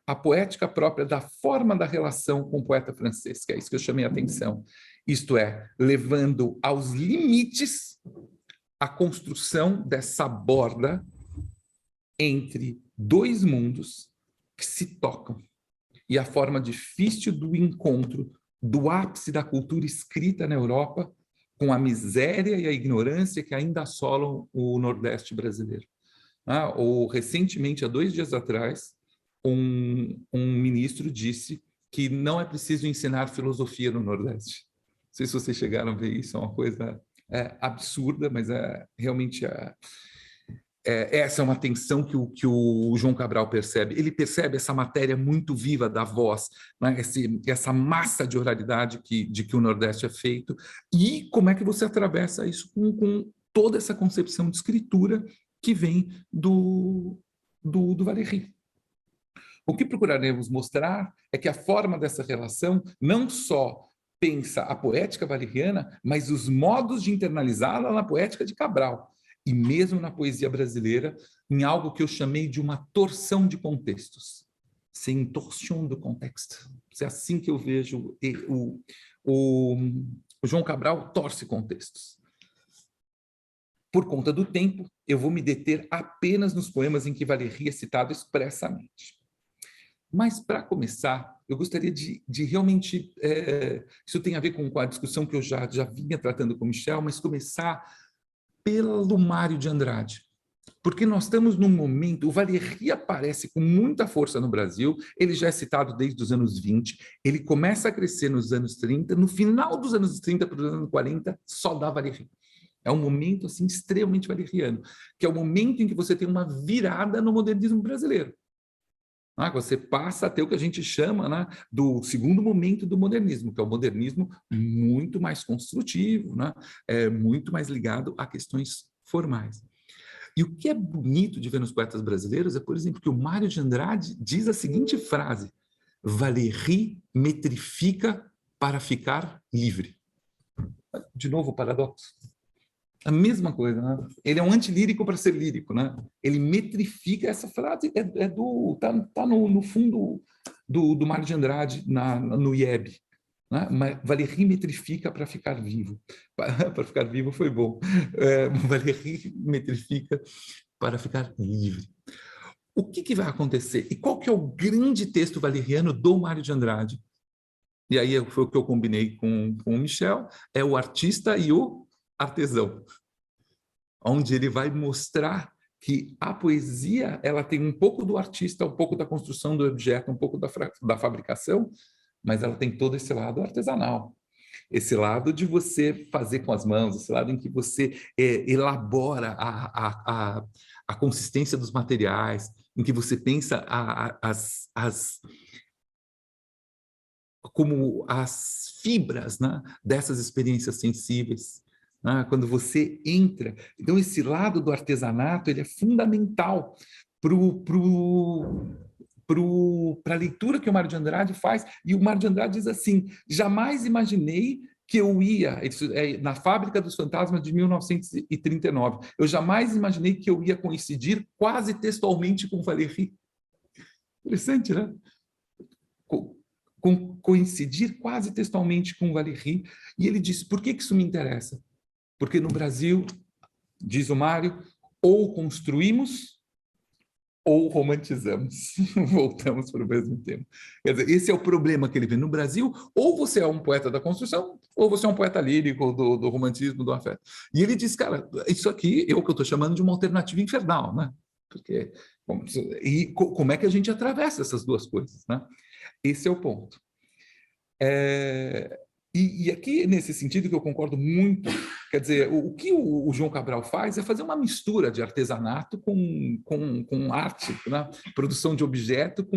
a poética própria da forma da relação com o poeta francês, que é isso que eu chamei a atenção. Isto é, levando aos limites a construção dessa borda entre dois mundos que se tocam, e a forma difícil do encontro do ápice da cultura escrita na Europa com a miséria e a ignorância que ainda assolam o Nordeste brasileiro. Ou, recentemente, há 2 dias atrás, um ministro disse que não é preciso ensinar filosofia no Nordeste. Não sei se vocês chegaram a ver isso, é uma coisa absurda, mas realmente... essa é uma tensão que o João Cabral percebe. Ele percebe essa matéria muito viva da voz, né? Essa massa de oralidade de que o Nordeste é feito, e como é que você atravessa isso com toda essa concepção de escritura que vem do Valéry. O que procuraremos mostrar é que a forma dessa relação não só pensa a poética valeriana, mas os modos de internalizá-la na poética de Cabral, e mesmo na poesia brasileira, em algo que eu chamei de uma torção de contextos. C'est une torsion de contexte. É assim que eu vejo o João Cabral torce contextos. Por conta do tempo, eu vou me deter apenas nos poemas em que Valéry é citado expressamente. Mas, para começar, eu gostaria de realmente... isso tem a ver com a discussão que eu já vinha tratando com o Michel, mas começar pelo Mário de Andrade, porque nós estamos num momento, o Valéry aparece com muita força no Brasil, ele já é citado desde os anos 20, ele começa a crescer nos anos 30, no final dos anos 30 para os anos 40, só dá Valéry. É um momento assim, extremamente valeriano, que é o momento em que você tem uma virada no modernismo brasileiro. Você passa a ter o que a gente chama, né, do segundo momento do modernismo, que é o modernismo muito mais construtivo, né, muito mais ligado a questões formais. E o que é bonito de ver nos poetas brasileiros é, por exemplo, que o Mário de Andrade diz a seguinte frase: Valéry metrifica para ficar livre. De novo o paradoxo. A mesma coisa, né? Ele é um antilírico para ser lírico, né? Ele metrifica essa frase, tá no fundo do Mário de Andrade, no IEB. né? Valéry metrifica para ficar vivo. Para ficar vivo foi bom. Valéry metrifica para ficar livre. O que vai acontecer? E qual que é o grande texto valeriano do Mário de Andrade? E aí foi o que eu combinei com o Michel, é o artista e o artesão, onde ele vai mostrar que a poesia ela tem um pouco do artista, um pouco da construção do objeto, um pouco da fabricação, mas ela tem todo esse lado artesanal. Esse lado de você fazer com as mãos, esse lado em que você elabora a consistência dos materiais, em que você pensa como as fibras, né, dessas experiências sensíveis, né, quando você entra. Então, esse lado do artesanato ele é fundamental para a leitura que o Mário de Andrade faz, e o Mário de Andrade diz assim, jamais imaginei que eu ia, na Fábrica dos Fantasmas de 1939, eu jamais imaginei que eu ia coincidir quase textualmente com Valéry. Interessante, né? Coincidir quase textualmente com Valéry, e ele disse, por que isso me interessa? Porque no Brasil, diz o Mário, ou construímos ou romantizamos. Voltamos para o mesmo tema. Quer dizer, esse é o problema que ele vê no Brasil, ou você é um poeta da construção, ou você é um poeta lírico do romantismo, do afeto. E ele diz, cara, isso aqui é o que eu estou chamando de uma alternativa infernal, né? Porque, como é que a gente atravessa essas duas coisas, né? Esse é o ponto. E aqui, nesse sentido, que eu concordo muito, quer dizer, o que o João Cabral faz é fazer uma mistura de artesanato com arte, né? Produção de objeto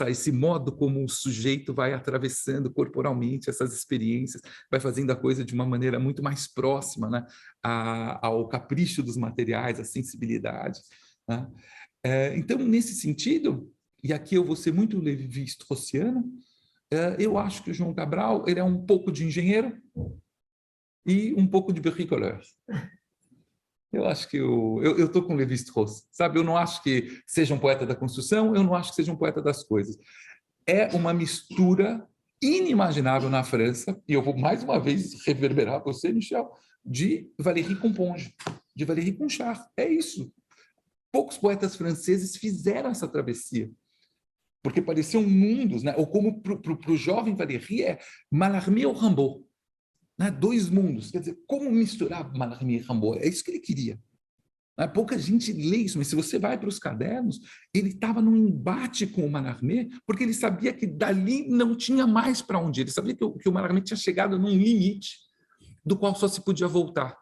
esse modo como o sujeito vai atravessando corporalmente essas experiências, vai fazendo a coisa de uma maneira muito mais próxima, né? Ao capricho dos materiais, à sensibilidade, né? Então, nesse sentido, e aqui eu vou ser muito levi-straussiano, eu acho que o João Cabral ele é um pouco de engenheiro e um pouco de bricoleur. Eu acho que eu estou com Levi-Strauss, sabe? Eu não acho que seja um poeta da construção, eu não acho que seja um poeta das coisas. É uma mistura inimaginável na França, e eu vou mais uma vez reverberar você, Michel, de Valéry com Ponge, de Valéry com Char. É isso. Poucos poetas franceses fizeram essa travessia, porque pareciam mundos, né? Ou como para o jovem Valéry é Mallarmé ou Rimbaud, né? Dois mundos. Quer dizer, como misturar Mallarmé e Rimbaud? É isso que ele queria. Né? Pouca gente lê isso, mas se você vai para os cadernos, ele estava num embate com o Mallarmé, porque ele sabia que dali não tinha mais para onde ir. Ele sabia que o Mallarmé tinha chegado num limite do qual só se podia voltar.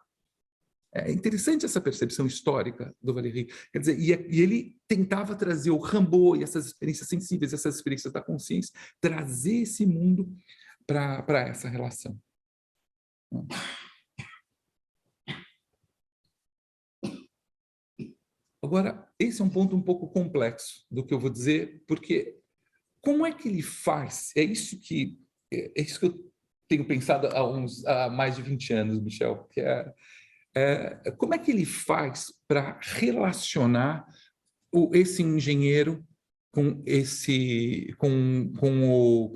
É interessante essa percepção histórica do Valéry. Quer dizer, e ele tentava trazer o Rimbaud e essas experiências sensíveis, essas experiências da consciência, trazer esse mundo para essa relação. Agora, esse é um ponto um pouco complexo do que eu vou dizer, porque como é que ele faz? É isso que eu tenho pensado há mais de 20 anos, Michel, que como é que ele faz para relacionar esse engenheiro com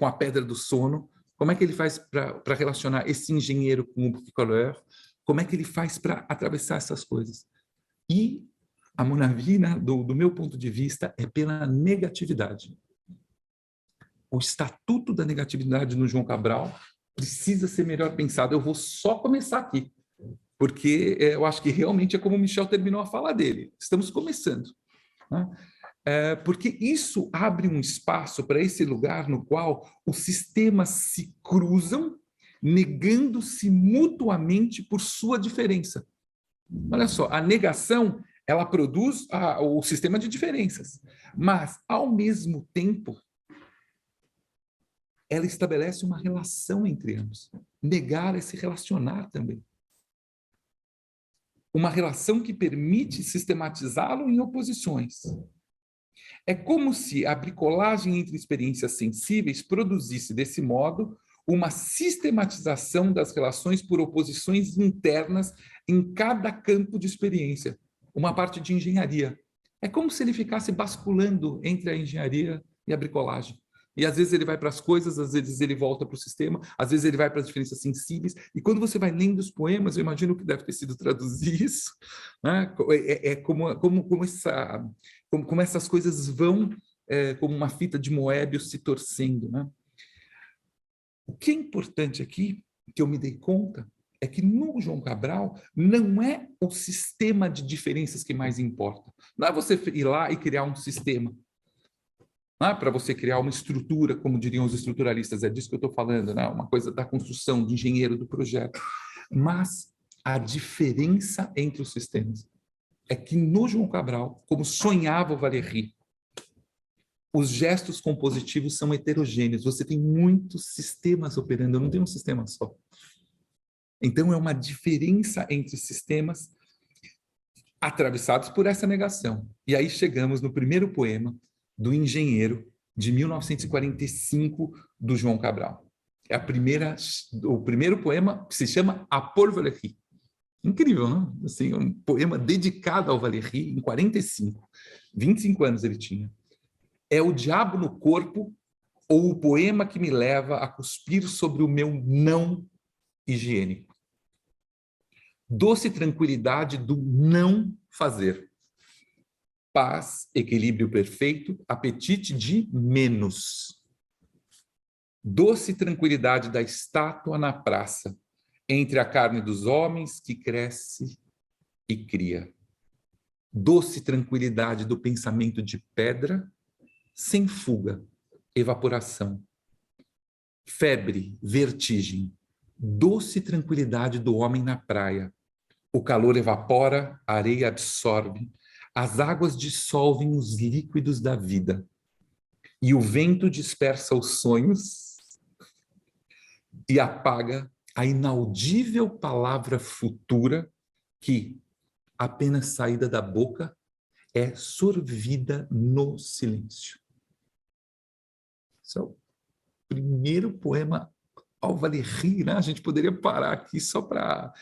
a pedra do sono? Como é que ele faz para relacionar esse engenheiro com o bricoleur? Como é que ele faz para atravessar essas coisas? E a monavina, do meu ponto de vista, é pela negatividade. O estatuto da negatividade no João Cabral precisa ser melhor pensado. Eu vou só começar aqui, porque eu acho que realmente é como o Michel terminou a fala dele. Estamos começando, né? Porque isso abre um espaço para esse lugar no qual os sistemas se cruzam, negando-se mutuamente por sua diferença. Olha só, a negação, ela produz o sistema de diferenças, mas, ao mesmo tempo, ela estabelece uma relação entre ambos. Negar é se relacionar também. Uma relação que permite sistematizá-lo em oposições. É como se a bricolagem entre experiências sensíveis produzisse, desse modo, uma sistematização das relações por oposições internas em cada campo de experiência, uma parte de engenharia. É como se ele ficasse basculando entre a engenharia e a bricolagem. E às vezes ele vai para as coisas, às vezes ele volta para o sistema, às vezes ele vai para as diferenças sensíveis. E quando você vai lendo os poemas, eu imagino que deve ter sido traduzir isso, né? Como essas coisas vão, como uma fita de Moebius se torcendo, né? O que é importante aqui, que eu me dei conta, é que no João Cabral não é o sistema de diferenças que mais importa. Não é você ir lá e criar um sistema. Para você criar uma estrutura, como diriam os estruturalistas, é disso que eu estou falando, né? Uma coisa da construção, do engenheiro do projeto. Mas a diferença entre os sistemas é que no João Cabral, como sonhava o Valéry, os gestos compositivos são heterogêneos. Você tem muitos sistemas operando, eu não tenho um sistema só. Então, é uma diferença entre sistemas atravessados por essa negação. E aí chegamos no primeiro poema do Engenheiro, de 1945, do João Cabral. É o primeiro poema que se chama A Paul Valéry. Incrível, não? Assim, um poema dedicado ao Valéry em 45. 25 anos ele tinha. É o diabo no corpo ou o poema que me leva a cuspir sobre o meu não higiênico. Doce tranquilidade do não fazer. Paz, equilíbrio perfeito, apetite de menos. Doce tranquilidade da estátua na praça, entre a carne dos homens que cresce e cria. Doce tranquilidade do pensamento de pedra, sem fuga, evaporação. Febre, vertigem. Doce tranquilidade do homem na praia. O calor evapora, a areia absorve, as águas dissolvem os líquidos da vida. E o vento dispersa os sonhos e apaga a inaudível palavra futura que, apenas saída da boca, é sorvida no silêncio. Esse é o primeiro poema ao Valéry, né? A gente poderia parar aqui só para...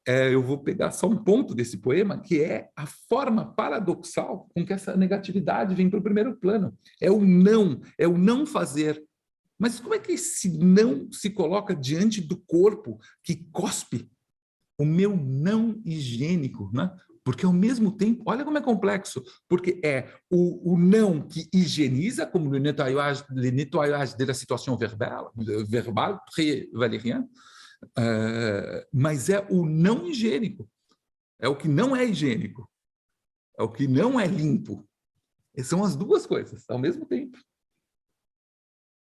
eu vou pegar só um ponto desse poema, que é a forma paradoxal com que essa negatividade vem para o primeiro plano. É o não fazer. Mas como é que esse não se coloca diante do corpo que cospe o meu não higiênico, né? Porque, ao mesmo tempo, olha como é complexo, porque é o não que higieniza, como le nettoyage de la situation verbal très valérien, mas é o não higiênico, é o que não é higiênico, é o que não é limpo. E são as duas coisas, ao mesmo tempo.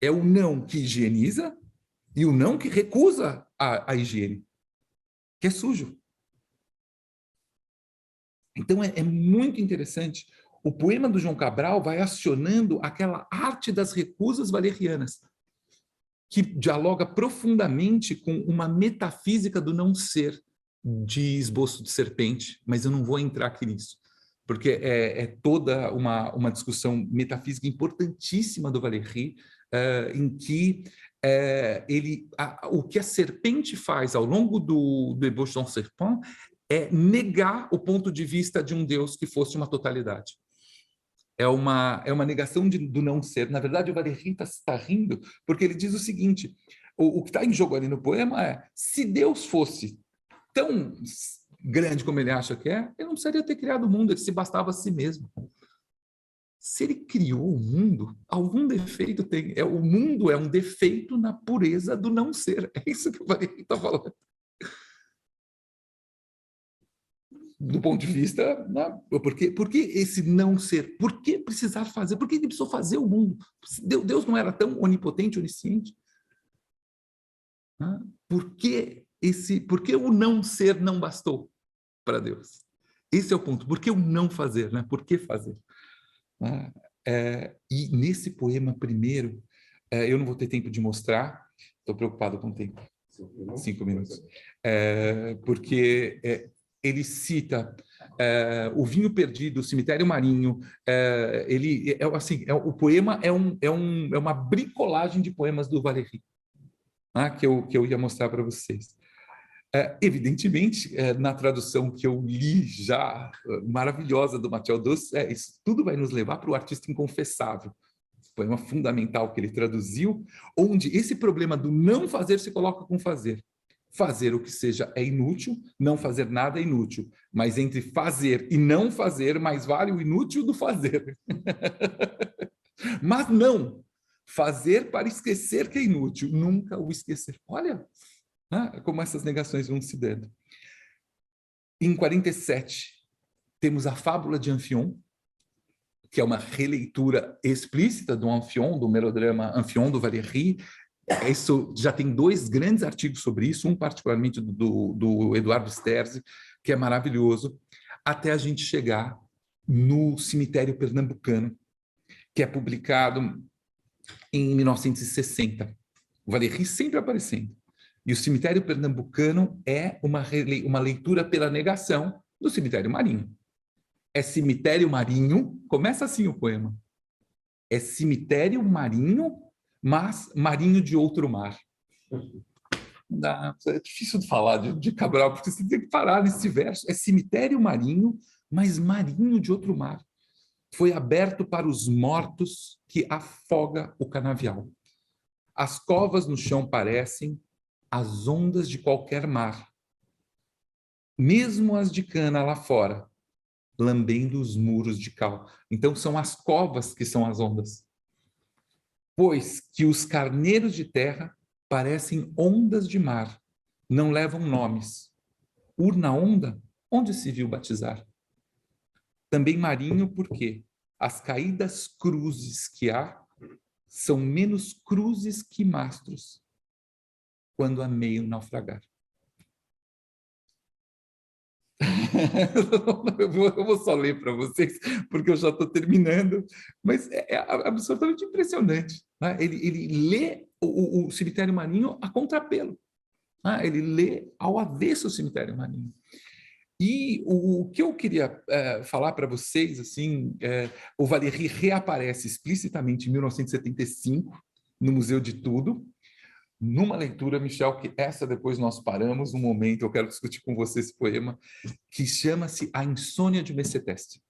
É o não que higieniza e o não que recusa a higiene, que é sujo. Então, é muito interessante. O poema do João Cabral vai acionando aquela arte das recusas valerianas, que dialoga profundamente com uma metafísica do não ser, de Esboço de Serpente, mas eu não vou entrar aqui nisso, porque é toda uma discussão metafísica importantíssima do Valéry, em que o que a serpente faz ao longo do Ébauche d'un Serpent é negar o ponto de vista de um Deus que fosse uma totalidade. É uma negação do não ser. Na verdade, o Valéry está rindo, porque ele diz o seguinte, o que está em jogo ali no poema é, se Deus fosse tão grande como ele acha que é, ele não precisaria ter criado o mundo, ele se bastava a si mesmo. Se ele criou o mundo, algum defeito tem. O mundo é um defeito na pureza do não ser. É isso que o Valéry está falando. Do ponto de vista, por que esse não ser? Por que precisar fazer? Por que ele precisou fazer o mundo? Deus não era tão onipotente, onisciente? Por que o não ser não bastou para Deus? Esse é o ponto. Por que o não fazer? Né? Por que fazer? E nesse poema primeiro, eu não vou ter tempo de mostrar, estou preocupado com o tempo. 5 minutos. Porque... ele cita o vinho perdido, o cemitério marinho. O poema é uma bricolagem de poemas do Valéry, que eu ia mostrar para vocês. Evidentemente, na tradução que eu li já, maravilhosa do Mathieu Dos, isso tudo vai nos levar para o artista inconfessável, poema fundamental que ele traduziu, onde esse problema do não fazer se coloca com fazer. Fazer o que seja é inútil, não fazer nada é inútil. Mas entre fazer e não fazer, mais vale o inútil do fazer. Mas não, fazer para esquecer que é inútil, nunca o esquecer. Olha, né, como essas negações vão se dando. Em 47, temos a Fábula de Amphion, que é uma releitura explícita do Amphion, do melodrama Amphion, do Valéry. Isso já tem 2 grandes artigos sobre isso, um particularmente do Eduardo Sterzi, que é maravilhoso, até a gente chegar no Cemitério Pernambucano, que é publicado em 1960. O Valéry sempre aparecendo. E o Cemitério Pernambucano é uma leitura pela negação do Cemitério Marinho. É cemitério marinho, começa assim o poema. É cemitério marinho, mas marinho de outro mar. É difícil de falar de Cabral, porque você tem que parar nesse verso. É cemitério marinho, mas marinho de outro mar. Foi aberto para os mortos que afoga o canavial. As covas no chão parecem as ondas de qualquer mar. Mesmo as de cana lá fora, lambendo os muros de cal. Então, são as covas que são as ondas. Pois que os carneiros de terra parecem ondas de mar, não levam nomes. Urna onda, onde se viu batizar? Também marinho, porque as caídas cruzes que há são menos cruzes que mastros, quando a meio naufragar. Eu vou só ler para vocês, porque eu já estou terminando, mas é absolutamente impressionante. Né? Ele lê o Cemitério Marinho a contrapelo. Né? Ele lê ao avesso o Cemitério Marinho. E o que eu queria falar para vocês, assim, o Valéry reaparece explicitamente em 1975, no Museu de Tudo, numa leitura, Michel, que essa depois nós paramos um momento, eu quero discutir com você esse poema, que chama-se A Insônia de Messeteste,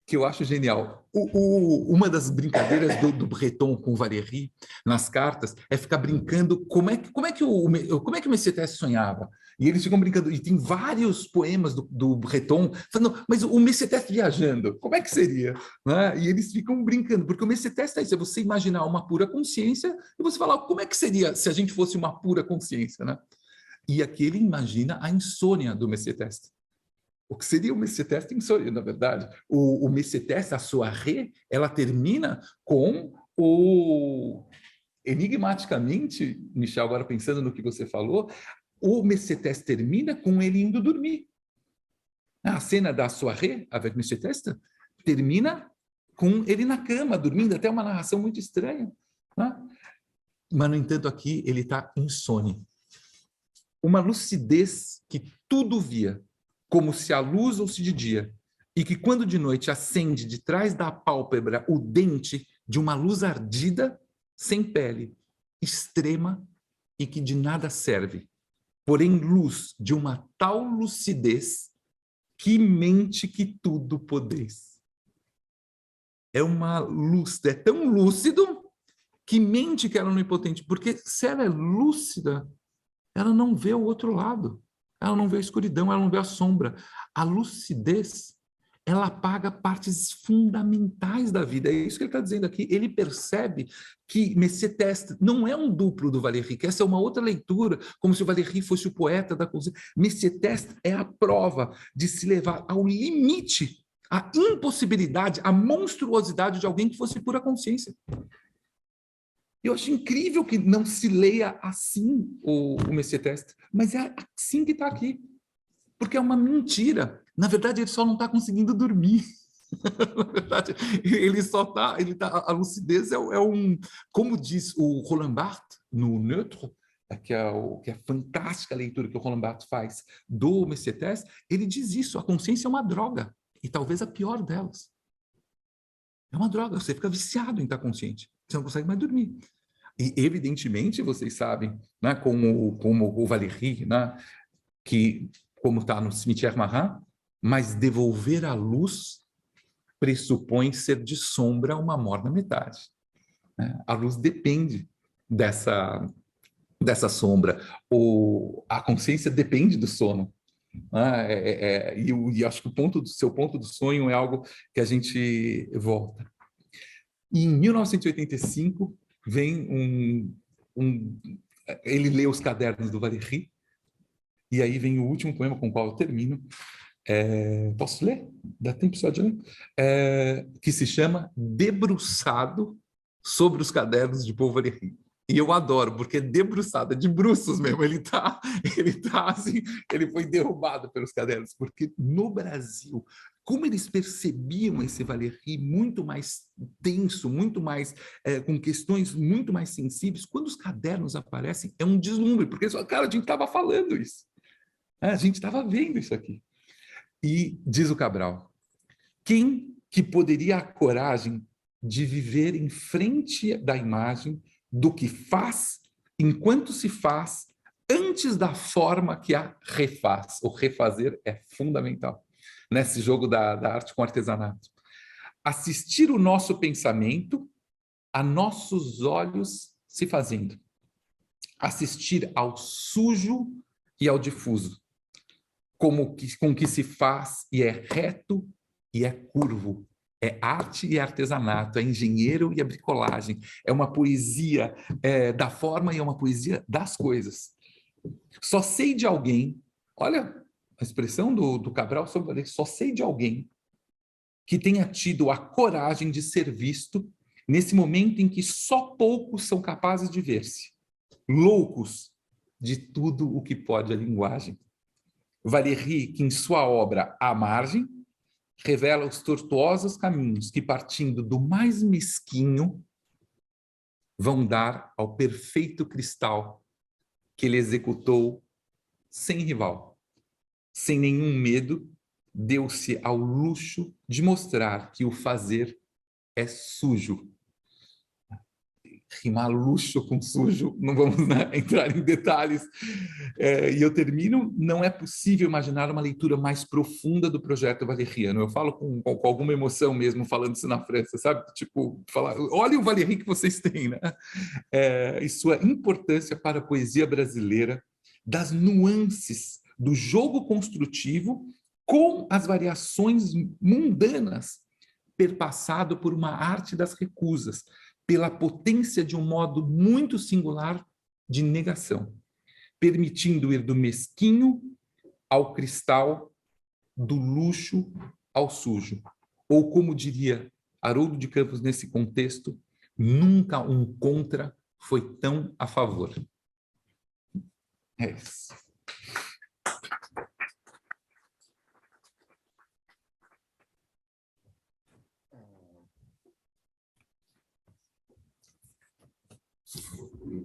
que eu acho genial. Uma das brincadeiras do Breton com o Valéry nas cartas é ficar brincando como é que o Messeteste sonhava. E eles ficam brincando, e tem vários poemas do Breton falando, mas o Messeteste viajando, como é que seria? Né? E eles ficam brincando, porque o Messeteste é isso, é você imaginar uma pura consciência e você falar, como é que seria se a gente fosse uma pura consciência? Né? E aqui ele imagina a insônia do Messeteste. O que seria o Messeteste insônia, na verdade? O Messeteste, a sua ré, ela termina com o... Enigmaticamente, Michel, agora pensando no que você falou, o Messeteste termina com ele indo dormir. A cena da soirée avec Messeteste termina com ele na cama, dormindo, até uma narração muito estranha. Né? Mas, no entanto, aqui ele está insone. Uma lucidez que tudo via, como se a luz fosse de dia, e que quando de noite acende de trás da pálpebra o dente de uma luz ardida, sem pele, extrema e que de nada serve, porém luz de uma tal lucidez que mente que tudo podeis. É uma luz, é tão lúcido que mente que ela não é impotente, porque se ela é lúcida, ela não vê o outro lado, ela não vê a escuridão, ela não vê a sombra. A lucidez, ela apaga partes fundamentais da vida. É isso que ele está dizendo aqui. Ele percebe que Messeteste não é um duplo do Valéry, que essa é uma outra leitura, como se o Valéry fosse o poeta da consciência. Messeteste é a prova de se levar ao limite, a impossibilidade, a monstruosidade de alguém que fosse pura consciência. Eu acho incrível que não se leia assim o Messeteste, mas é assim que está aqui, porque é uma mentira. Na verdade, ele só não está conseguindo dormir. Na verdade, ele tá, a lucidez é um, como diz o Roland Barthes no Neutre, que é a fantástica leitura que o Roland Barthes faz do Messeteste, ele diz isso, a consciência é uma droga, e talvez a pior delas. É uma droga, você fica viciado em estar consciente, você não consegue mais dormir. E, evidentemente, vocês sabem, né, como o Valéry, né, que, como está no Cimetière Marin, mas devolver a luz pressupõe ser de sombra uma morna metade. Né? A luz depende dessa sombra, a consciência depende do sono. E acho que o seu ponto do sonho é algo que a gente volta. E em 1985 vem ele lê os cadernos do Valéry, e aí vem o último poema com o qual eu termino. Posso ler? Dá tempo só de ler? Que se chama Debruçado sobre os cadernos de Paul Valéry. E eu adoro, porque é debruçado, é de bruços mesmo. Ele tá assim, ele foi derrubado pelos cadernos, porque no Brasil, como eles percebiam esse Valéry muito mais tenso, muito mais, com questões muito mais sensíveis, quando os cadernos aparecem, é um deslumbre, porque, cara, a gente estava falando isso. A gente estava vendo isso aqui. E diz o Cabral, quem que poderia a coragem de viver em frente da imagem do que faz, enquanto se faz, antes da forma que a refaz? O refazer é fundamental nesse jogo da arte com artesanato. Assistir o nosso pensamento a nossos olhos se fazendo. Assistir ao sujo e ao difuso, com que se faz e é reto e é curvo. É arte e artesanato, é engenheiro e é bricolagem, é uma poesia da forma e é uma poesia das coisas. Só sei de alguém, olha a expressão do Cabral sobre só sei de alguém que tenha tido a coragem de ser visto nesse momento em que só poucos são capazes de ver-se, loucos de tudo o que pode a linguagem. Valéry, que em sua obra A Margem, revela os tortuosos caminhos que, partindo do mais mesquinho, vão dar ao perfeito cristal que ele executou sem rival, sem nenhum medo, deu-se ao luxo de mostrar que o fazer é sujo. Rimar luxo com sujo, não vamos entrar em detalhes. E eu termino, não é possível imaginar uma leitura mais profunda do projeto valeriano. Eu falo com alguma emoção mesmo, falando isso na França, sabe? Tipo, falar, olha o Valéry que vocês têm, né? E sua importância para a poesia brasileira, das nuances do jogo construtivo com as variações mundanas, perpassado por uma arte das recusas, pela potência de um modo muito singular de negação, permitindo ir do mesquinho ao cristal, do luxo ao sujo. Ou, como diria Haroldo de Campos nesse contexto, nunca um contra foi tão a favor. É isso.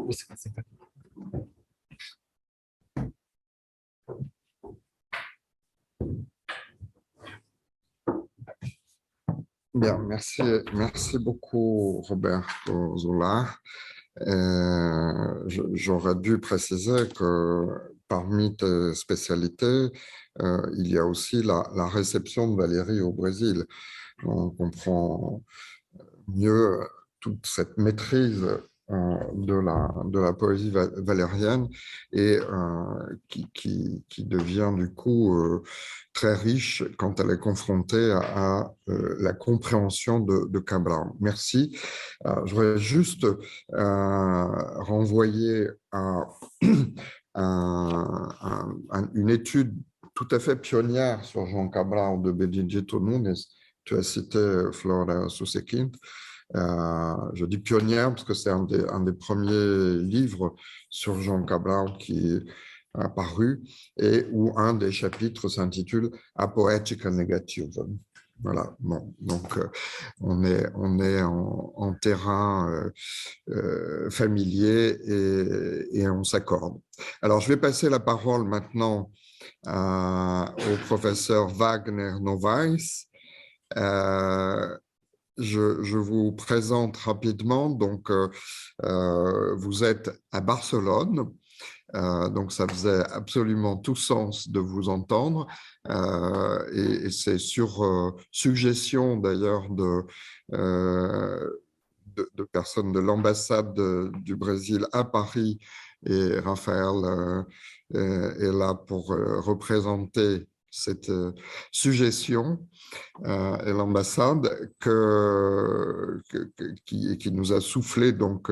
Você vai sentar aqui. Bien, merci beaucoup Roberto Zola. J'aurais dû préciser que parmi tes spécialités, il y a aussi la réception de Valéry au Brésil. On comprend mieux toute cette maîtrise de la poésie valérienne et qui devient du coup très riche quand elle est confrontée à la compréhension de Cabral. Merci. Je voudrais juste renvoyer à une étude tout à fait pionnière sur João Cabral de Benedito Nunes. Tu as cité Flora Susequint. Je dis pionnière parce que c'est un des premiers livres sur João Cabral qui est apparu et où un des chapitres s'intitule A Poética Negativa. Voilà, bon, donc on est en terrain familier et on s'accorde. Alors, je vais passer la parole maintenant au professeur Wagner Novaes. Je vous présente rapidement. Donc, vous êtes à Barcelone Donc, ça faisait absolument tout sens de vous entendre. Et c'est sur suggestion d'ailleurs de personnes de l'ambassade du Brésil à Paris, et Raphaël est là pour représenter cette suggestion, et l'ambassade qui nous a soufflé donc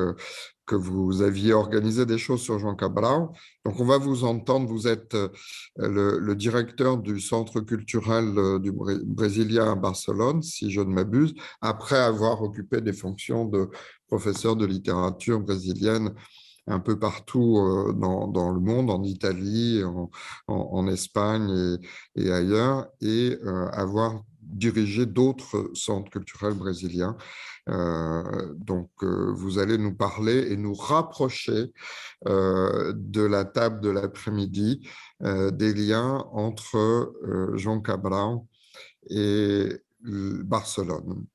que vous aviez organisé des choses sur João Cabral. Donc, on va vous entendre. Vous êtes le directeur du Centre culturel du Brésilien à Barcelone, si je ne m'abuse, après avoir occupé des fonctions de professeur de littérature brésilienne un peu partout dans le monde, en Italie, en Espagne et ailleurs, et avoir dirigé d'autres centres culturels brésiliens. Donc, vous allez nous parler et nous rapprocher de la table de l'après-midi des liens entre João Cabral et Barcelone.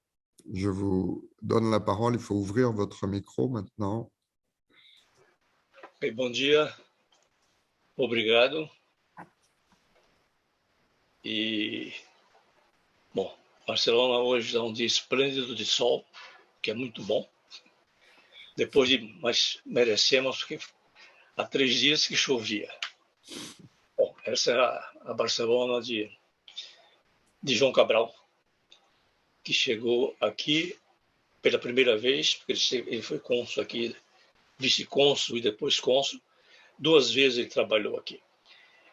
Je vous donne la parole. Il faut ouvrir votre micro maintenant. Bom dia, obrigado. E, bom, Barcelona hoje está um dia esplêndido de sol, que é muito bom. Mas merecemos, porque há 3 dias que chovia. Bom, essa é a Barcelona de João Cabral, que chegou aqui pela primeira vez, porque ele foi cônsul aqui, vice-cônsul e depois cônsul. 2 vezes ele trabalhou aqui.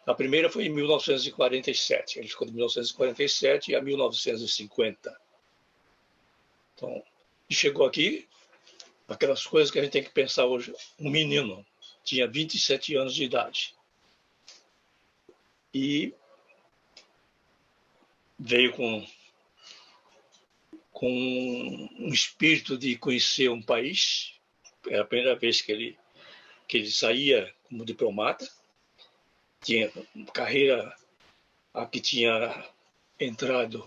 A primeira foi em 1947. Ele ficou de 1947 a 1950. Então, ele chegou aqui, aquelas coisas que a gente tem que pensar hoje. Um menino, tinha 27 anos de idade. E veio com um espírito de conhecer um país. Era a primeira vez que ele saía como diplomata. Tinha carreira que tinha entrado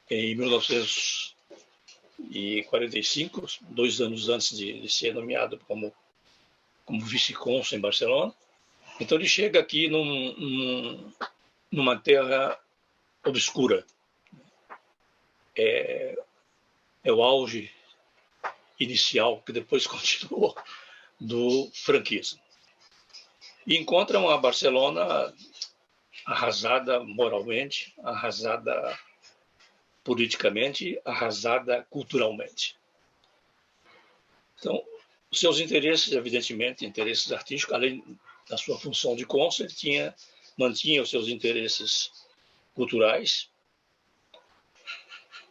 em 1945, 2 anos antes de ser nomeado como vice-cônsul em Barcelona. Então ele chega aqui numa terra obscura. É o auge inicial, que depois continuou, do franquismo. E encontram a Barcelona arrasada moralmente, arrasada politicamente, arrasada culturalmente. Então, os seus interesses, evidentemente, interesses artísticos, além da sua função de cônsul, ele mantinha os seus interesses culturais,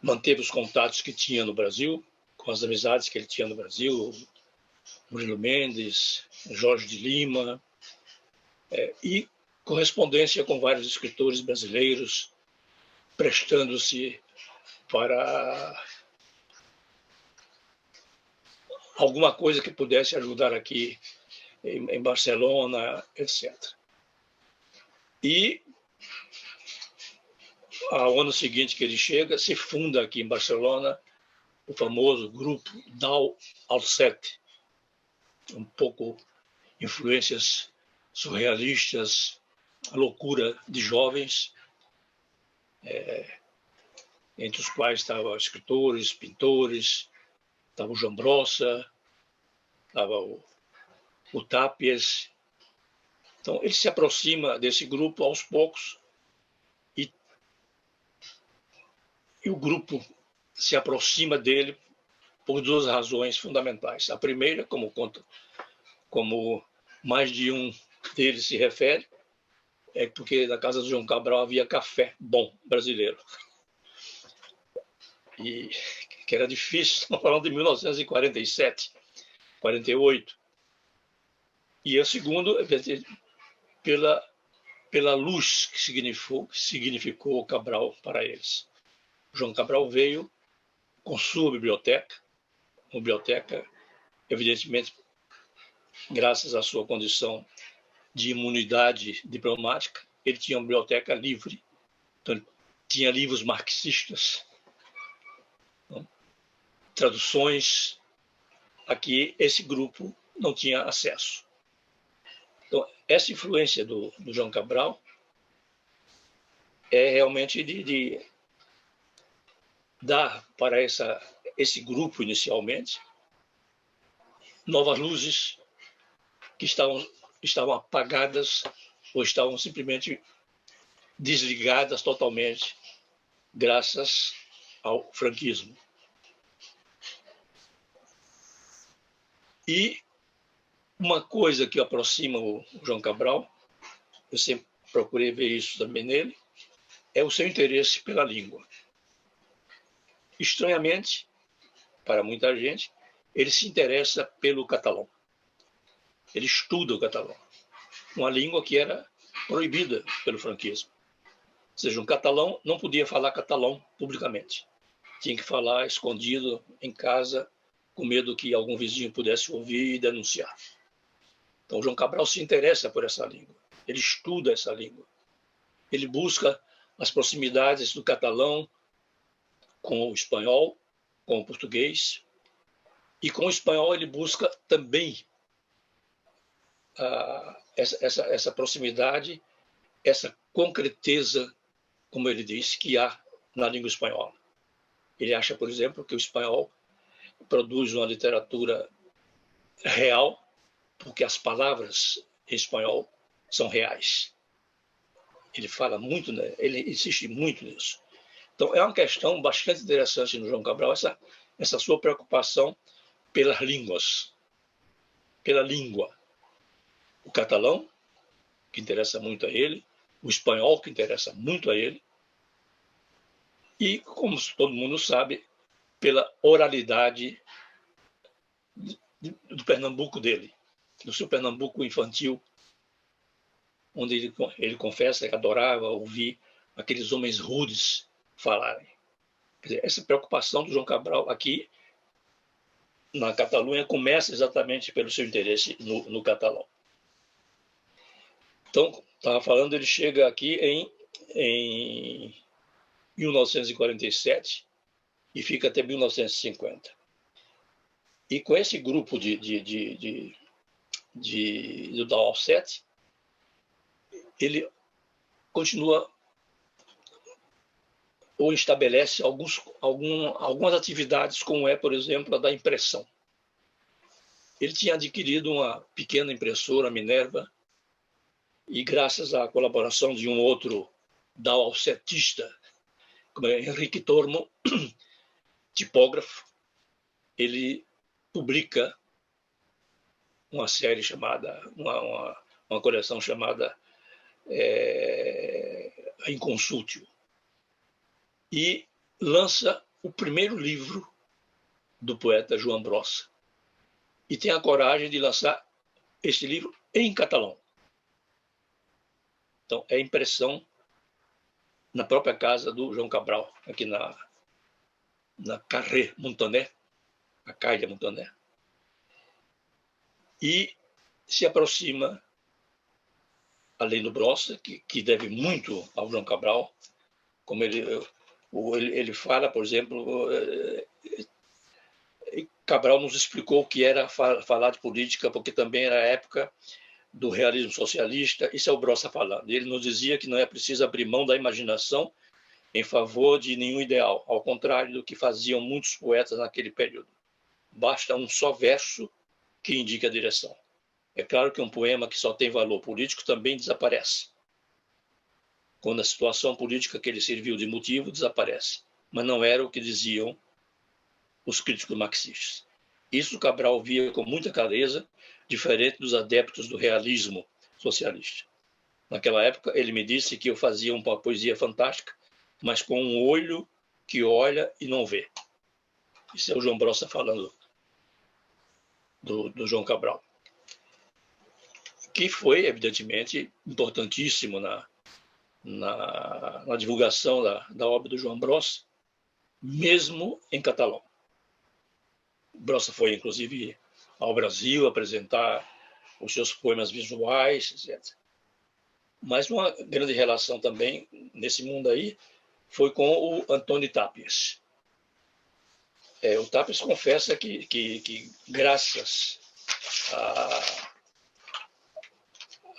manteve os contatos que tinha no Brasil, com as amizades que ele tinha no Brasil, Murilo Mendes, Jorge de Lima, e correspondência com vários escritores brasileiros, prestando-se para alguma coisa que pudesse ajudar aqui em Barcelona, etc. E ao ano seguinte que ele chega, se funda aqui em Barcelona o famoso grupo Dau al Set, um pouco influências surrealistas, a loucura de jovens, entre os quais estavam escritores, pintores, estava o João Brossa, estava o Tápias. Então, ele se aproxima desse grupo aos poucos e o grupo se aproxima dele por 2 razões fundamentais. A primeira, como mais de um deles se refere, é porque na casa do João Cabral havia café bom brasileiro. E que era difícil, estamos falando de 1947, 48. E a segunda, pela luz que significou o Cabral para eles. O João Cabral veio com sua biblioteca, uma biblioteca, evidentemente, graças à sua condição de imunidade diplomática, ele tinha uma biblioteca livre, então ele tinha livros marxistas, traduções a que esse grupo não tinha acesso. essa influência do João Cabral é realmente de dar para esse grupo, inicialmente, novas luzes que estavam apagadas ou estavam simplesmente desligadas totalmente, graças ao franquismo. E uma coisa que aproxima o João Cabral, eu sempre procurei ver isso também nele, é o seu interesse pela língua. Estranhamente, para muita gente, ele se interessa pelo catalão. Ele estuda o catalão, uma língua que era proibida pelo franquismo. Ou seja, um catalão não podia falar catalão publicamente. Tinha que falar escondido em casa, com medo que algum vizinho pudesse ouvir e denunciar. Então, o João Cabral se interessa por essa língua. Ele estuda essa língua. Ele busca as proximidades do catalão com o espanhol, com o português. E com o espanhol ele busca também essa proximidade, essa concreteza, como ele diz, que há na língua espanhola. Ele acha, por exemplo, que o espanhol produz uma literatura real, porque as palavras em espanhol são reais. Ele fala muito, né? Ele insiste muito nisso. Então, é uma questão bastante interessante no João Cabral, essa sua preocupação pelas línguas, pela língua. O catalão, que interessa muito a ele, o espanhol, que interessa muito a ele, e, como todo mundo sabe, pela oralidade do Pernambuco dele, do seu Pernambuco infantil, onde ele confessa que adorava ouvir aqueles homens rudes falarem. Quer dizer, essa preocupação do João Cabral aqui na Catalunha começa exatamente pelo seu interesse no catalão. Então, estava falando, ele chega aqui em 1947 e fica até 1950. E com esse grupo do Dao 7, ele continua ou estabelece algumas atividades, como é, por exemplo, a da impressão. Ele tinha adquirido uma pequena impressora Minerva e, graças à colaboração de um outro Dao-setista, como é Henrique Tormo, tipógrafo, ele publica uma série chamada, uma coleção chamada A Inconsútil, e lança o primeiro livro do poeta João Brossa, e tem a coragem de lançar este livro em catalão. Então, é impressão na própria casa do João Cabral, aqui na Carré Montané, a Calle Montané. E se aproxima, além do Brossa, que deve muito ao João Cabral, como ele fala, por exemplo, Cabral nos explicou o que era falar de política, porque também era a época do realismo socialista. Isso é o Brossa falando. Ele nos dizia que não é preciso abrir mão da imaginação em favor de nenhum ideal, ao contrário do que faziam muitos poetas naquele período. Basta um só verso que indique a direção. É claro que um poema que só tem valor político também desaparece, quando a situação política que ele serviu de motivo desaparece. Mas não era o que diziam os críticos marxistas. Isso Cabral via com muita clareza, diferente dos adeptos do realismo socialista. Naquela época, ele me disse que eu fazia uma poesia fantástica, mas com um olho que olha e não vê. Isso é o João Brossa falando do João Cabral, que foi, evidentemente, importantíssimo na divulgação da obra do João Brossa, mesmo em catalão. Brossa foi, inclusive, ao Brasil apresentar os seus poemas visuais, etc. Mas uma grande relação também, nesse mundo aí, foi com o Antônio Tàpies. O Tàpies confessa que graças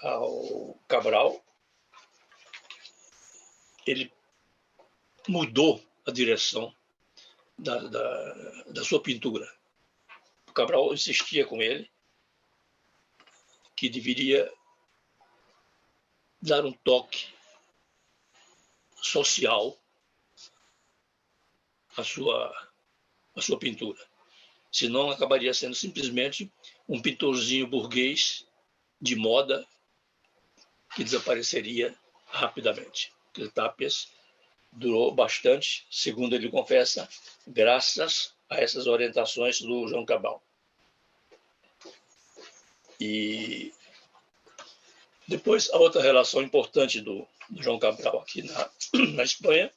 ao Cabral, ele mudou a direção da sua pintura. O Cabral insistia com ele que deveria dar um toque social à sua pintura. Senão acabaria sendo simplesmente um pintorzinho burguês de moda que desapareceria rapidamente. O Tàpias durou bastante, segundo ele confessa, graças a essas orientações do João Cabral. E depois, a outra relação importante do João Cabral aqui na Espanha,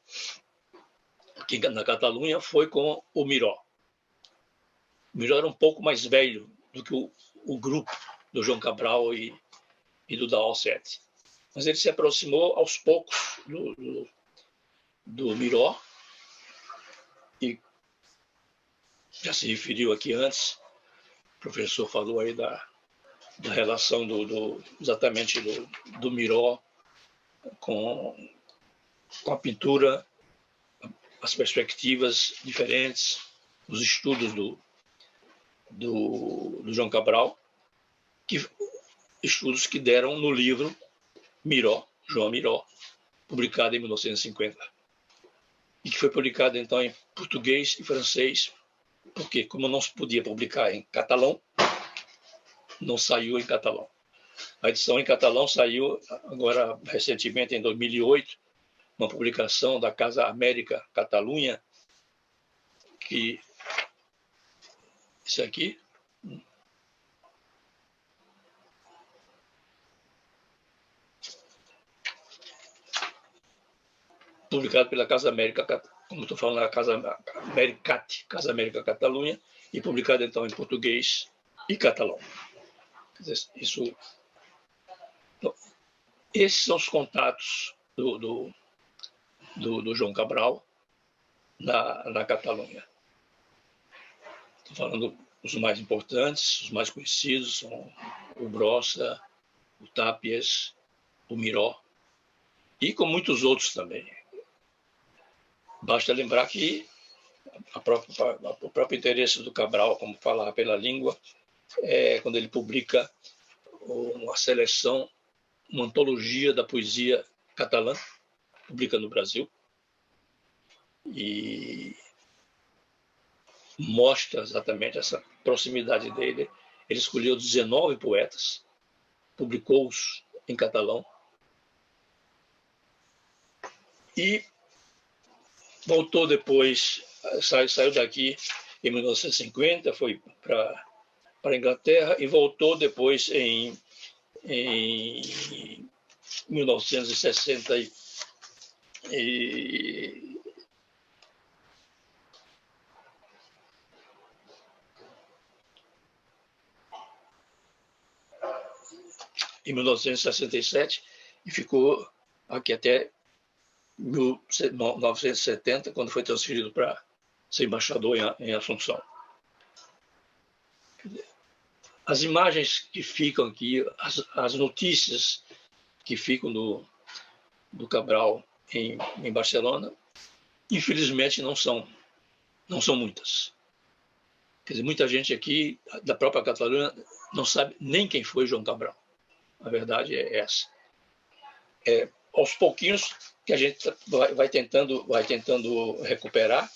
aqui na Catalunha, foi com o Miró. O Miró era um pouco mais velho do que o grupo do João Cabral e do Dall'Ossete. Mas ele se aproximou aos poucos do Miró, e já se referiu aqui antes, o professor falou aí da relação exatamente do Miró com a pintura, as perspectivas diferentes, os estudos do João Cabral, estudos que deram no livro Miró, João Miró, publicado em 1950. E que foi publicado, então, em português e francês, porque, como não se podia publicar em catalão, não saiu em catalão. A edição em catalão saiu agora, recentemente, em 2008, uma publicação da Casa América Catalunha, que isso aqui publicado pela Casa América, como estou falando, a Casa América Catalunha, e publicado então em português e catalão. Isso, então, esses são os contatos do João Cabral na Catalunha. Estou falando os mais importantes, os mais conhecidos, são o Brossa, o Tàpias, o Miró, e com muitos outros também. Basta lembrar que o próprio interesse do Cabral, como falar pela língua, é quando ele publica uma seleção, uma antologia da poesia catalã, publica no Brasil, e mostra exatamente essa proximidade dele. Ele escolheu 19 poetas, publicou-os em catalão, e voltou depois, saiu daqui em 1950, foi para a Inglaterra, e voltou depois em 1960 em 1967, e ficou aqui até 1970, quando foi transferido para ser embaixador em Assunção. As imagens que ficam aqui, as notícias que ficam do Cabral em Barcelona, infelizmente não são muitas. Quer dizer, muita gente aqui da própria Catalunha não sabe nem quem foi João Cabral. A verdade é essa. Aos pouquinhos que a gente vai tentando recuperar.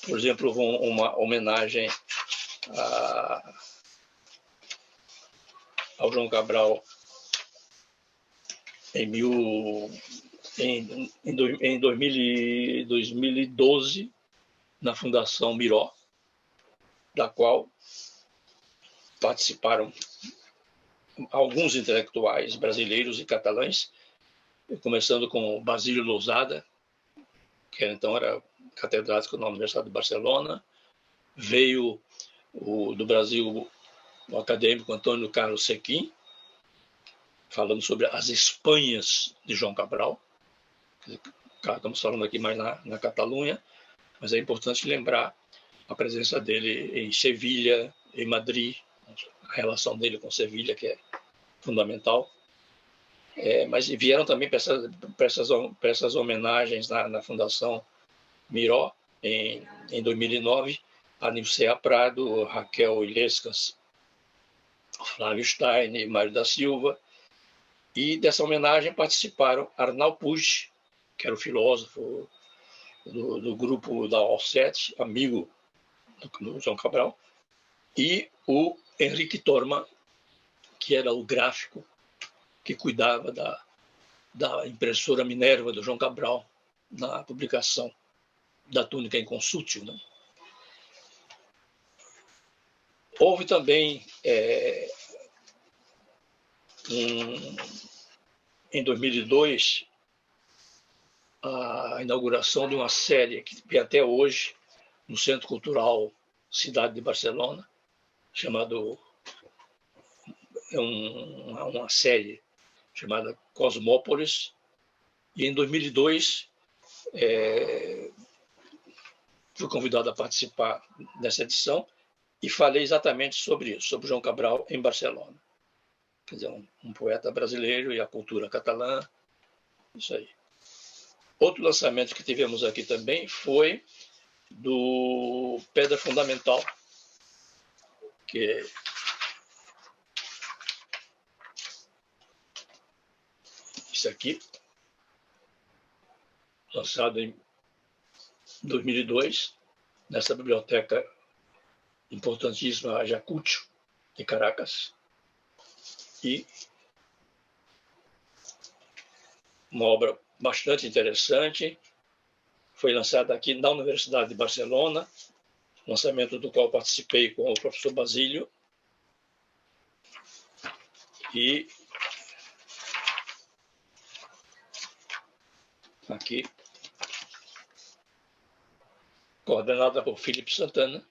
Por exemplo, uma homenagem ao João Cabral em 2012, na Fundação Miró, da qual participaram alguns intelectuais brasileiros e catalães, começando com Basílio Lousada, que então era catedrático na Universidade de Barcelona. Veio do Brasil o acadêmico Antônio Carlos Sequim, falando sobre as Espanhas de João Cabral. Estamos falando aqui mais na Catalunha, mas é importante lembrar a presença dele em Sevilha, em Madrid, a relação dele com Sevilha, que é fundamental. Mas vieram também para essas homenagens na Fundação Miró, em 2009, a Nilcea Prado, Raquel Illescas, Flávio Stein, Mário da Silva. E dessa homenagem participaram Arnal Puig, que era o filósofo do grupo da Offset, amigo do João Cabral, e o Henrique Torma, que era o gráfico que cuidava da impressora Minerva do João Cabral na publicação da Túnica em Consútil, né? Houve também, em 2002, a inauguração de uma série que tem até hoje no Centro Cultural Cidade de Barcelona, chamado uma série chamada Cosmópolis. E em 2002 fui convidado a participar dessa edição e falei exatamente sobre isso, sobre João Cabral em Barcelona. Quer dizer, um poeta brasileiro e a cultura catalã, isso aí. Outro lançamento que tivemos aqui também foi do Pedra Fundamental, que é isso aqui, lançado em 2002, nessa biblioteca importantíssima Ayacucho, de Caracas. E uma obra bastante interessante, foi lançada aqui na Universidade de Barcelona, lançamento do qual participei com o professor Basílio. E aqui, coordenada por Felipe Santana,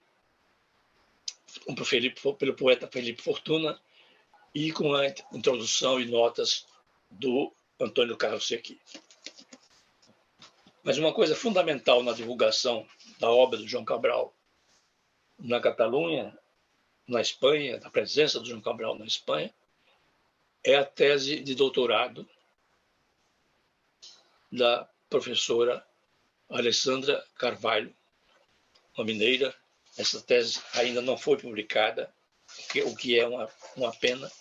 pelo poeta Felipe Fortuna, e com a introdução e notas do Antônio Carlos Sequi. Mas uma coisa fundamental na divulgação da obra do João Cabral na Catalunha, na Espanha, da presença do João Cabral na Espanha, é a tese de doutorado da professora Alessandra Carvalho, uma mineira. Essa tese ainda não foi publicada, o que é uma pena.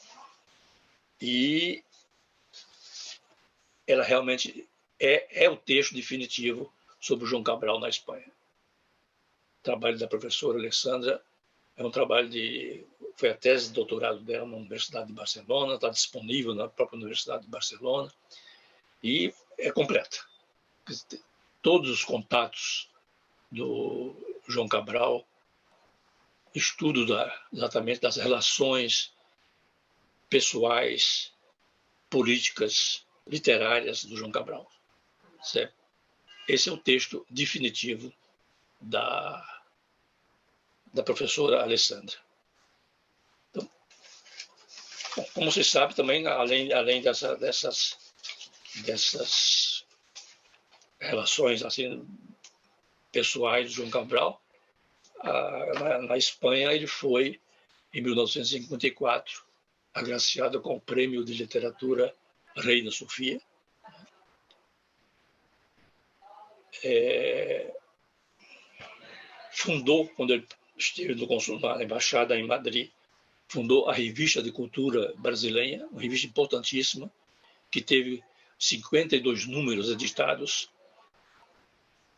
E ela realmente é o texto definitivo sobre o João Cabral na Espanha. O trabalho da professora Alessandra é um trabalho foi a tese de doutorado dela na Universidade de Barcelona, está disponível na própria Universidade de Barcelona e é completa. Todos os contatos do João Cabral, estudo exatamente das relações pessoais, políticas, literárias do João Cabral. Certo? Esse é o texto definitivo da professora Alessandra. Então, como se sabe também, além dessas relações assim pessoais do João Cabral, na Espanha ele foi, em 1954, agraciado com o Prêmio de Literatura Reina Sofia. Fundou, quando ele esteve na embaixada em Madrid, fundou a Revista de Cultura Brasileira, uma revista importantíssima, que teve 52 números editados,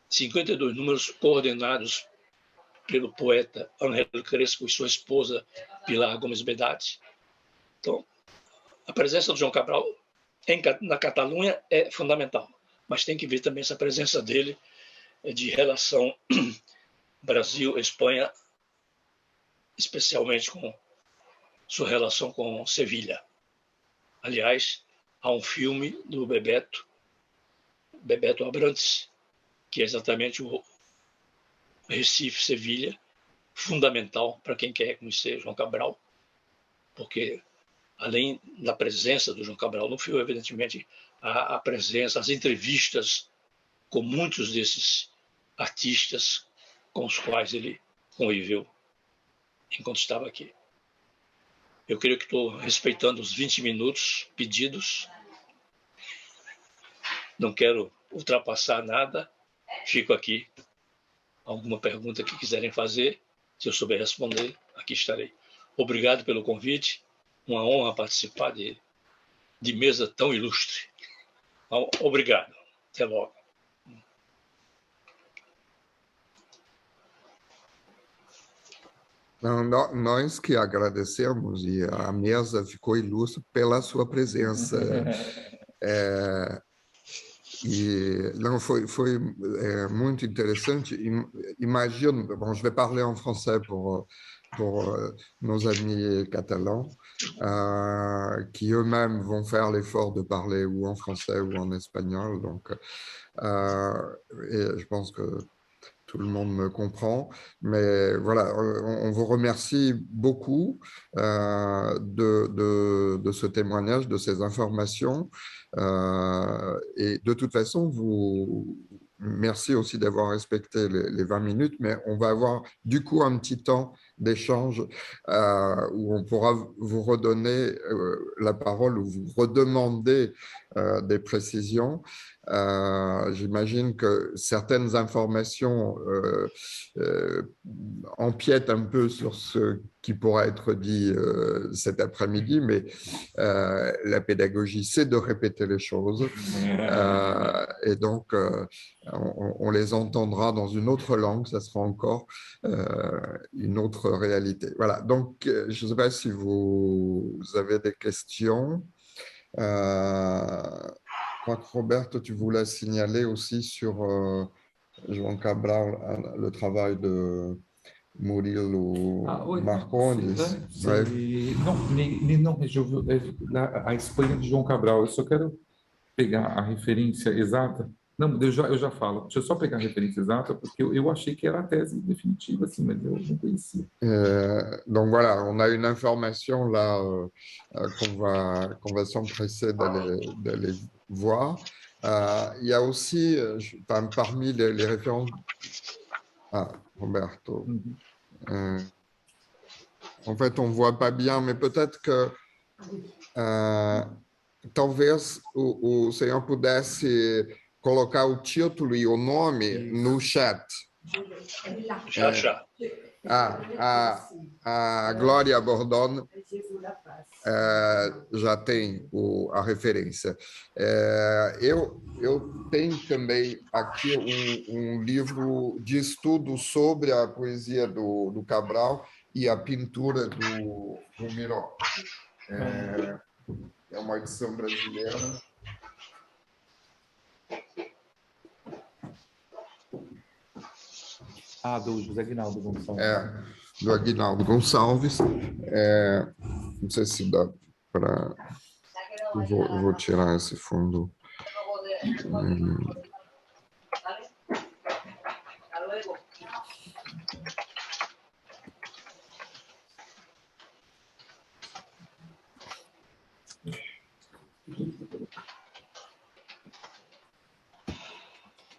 52 números coordenados pelo poeta Ángel Crespo e sua esposa Pilar Gomes Bedati. Então, a presença do João Cabral na Catalunha é fundamental, mas tem que ver também essa presença dele de relação Brasil-Espanha, especialmente com sua relação com Sevilha. Aliás, há um filme do Bebeto Abrantes, que é exatamente o Recife-Sevilha, fundamental para quem quer conhecer João Cabral, porque além da presença do João Cabral no filme, evidentemente, a presença, as entrevistas com muitos desses artistas com os quais ele conviveu enquanto estava aqui. Eu creio que estou respeitando os 20 minutos pedidos. Não quero ultrapassar nada. Fico aqui. Alguma pergunta que quiserem fazer, se eu souber responder, aqui estarei. Obrigado pelo convite. Uma honra participar de mesa tão ilustre. Obrigado. Até logo. Não, nós que agradecemos, e a mesa ficou ilustre pela sua presença. Não, foi muito interessante. Imagine, bon, je vais parler en français pour nos amis catalans, qui eux-mêmes vont faire l'effort de parler ou en français ou en espagnol. Donc, et je pense que tout le monde me comprend, mais voilà, on vous remercie beaucoup de ce témoignage, de ces informations. Et de toute façon, merci aussi d'avoir respecté les 20 minutes, mais on va avoir du coup un petit temps d'échange où on pourra vous redonner la parole ou vous redemander des précisions. J'imagine que certaines informations empiètent un peu sur ce qui pourra être dit cet après-midi, mais la pédagogie, c'est de répéter les choses. Et donc, on les entendra dans une autre langue, ça sera encore une autre réalité. Voilà, donc je ne sais pas si vous avez des questions. Je crois que Roberto, tu voulais signaler aussi sur João Cabral le travail de Murilo Marcondes. Não, a Espanha de João Cabral. Eu só quero pegar a referência exata. Não, eu já falo. Deixa eu só pegar a referência exata, porque eu achei que era a tese definitiva, assim, mas eu não conhecia. Donc voilà, on a une information là qu'on va s'empresser d'aller voir. Il y a aussi, parmi les références... Ah, Roberto. En fait, on ne voit pas bien, mais peut-être que talvez o senhor pudesse colocar o título e o nome no chat. Já. A Glória Bordone já tem a referência. Eu tenho também aqui um livro de estudo sobre a poesia do Cabral e a pintura do Miró. É uma edição brasileira. Do José Aguinaldo Gonçalves. Do Aguinaldo Gonçalves. Não sei se dá para... Vou tirar esse fundo.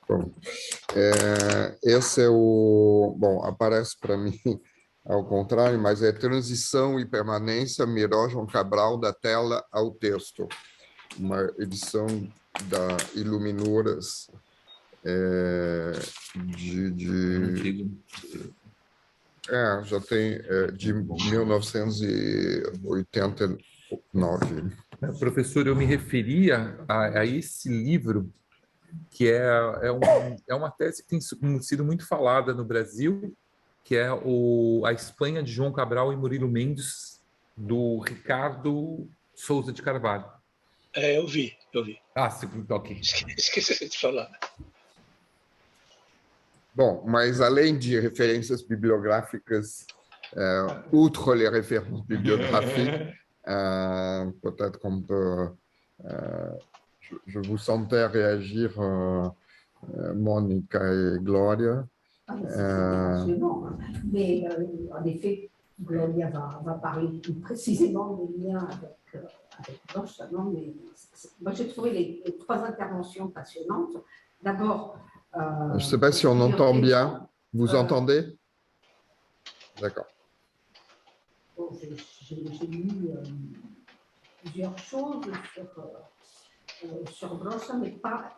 Bom, esse é o... Bom, aparece para mim ao contrário, mas é Transição e Permanência, Miró João Cabral, da tela ao texto. Uma edição da Iluminuras já tem de 1989. Professor, eu me referia a esse livro, que é uma tese que tem sido muito falada no Brasil, que é A Espanha de João Cabral e Murilo Mendes, do Ricardo Souza de Carvalho. Eu vi. Ok. Esqueci de falar. Bom, mas além de referências bibliográficas, outre les références bibliographiques, peut-être qu'on peut... je vous sentais réagir, Monica et Gloria. Absolument. Mais en effet, Gloria va parler plus précisément des liens avec Blanche. Mais moi, j'ai trouvé les trois interventions passionnantes. D'abord... je ne sais pas si on entend bien. Vous entendez? D'accord. bon, j'ai lu plusieurs choses sur Brossa, mais pas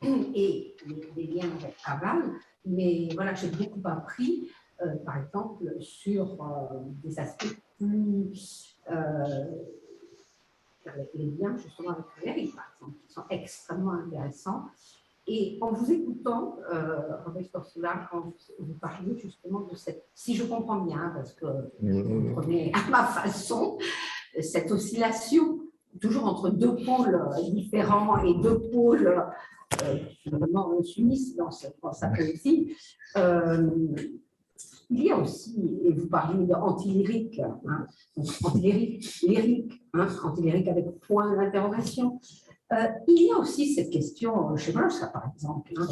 et les liens avec Cabral, mais voilà, j'ai beaucoup appris, par exemple, sur des aspects plus les liens justement avec Valérie, par exemple, qui sont extrêmement intéressants. Et en vous écoutant, Robert Corsola, quand vous parliez justement de cette, si je comprends bien, parce que vous prenez à ma façon, cette oscillation, toujours entre deux pôles différents et deux pôles vraiment s'unissent dans sa poésie. Il y a aussi, et vous parlez d'antilyrique, hein, antilyrique, lyrique, hein, antilyrique avec point d'interrogation. Il y a aussi cette question chez Brossa, par exemple. Hein,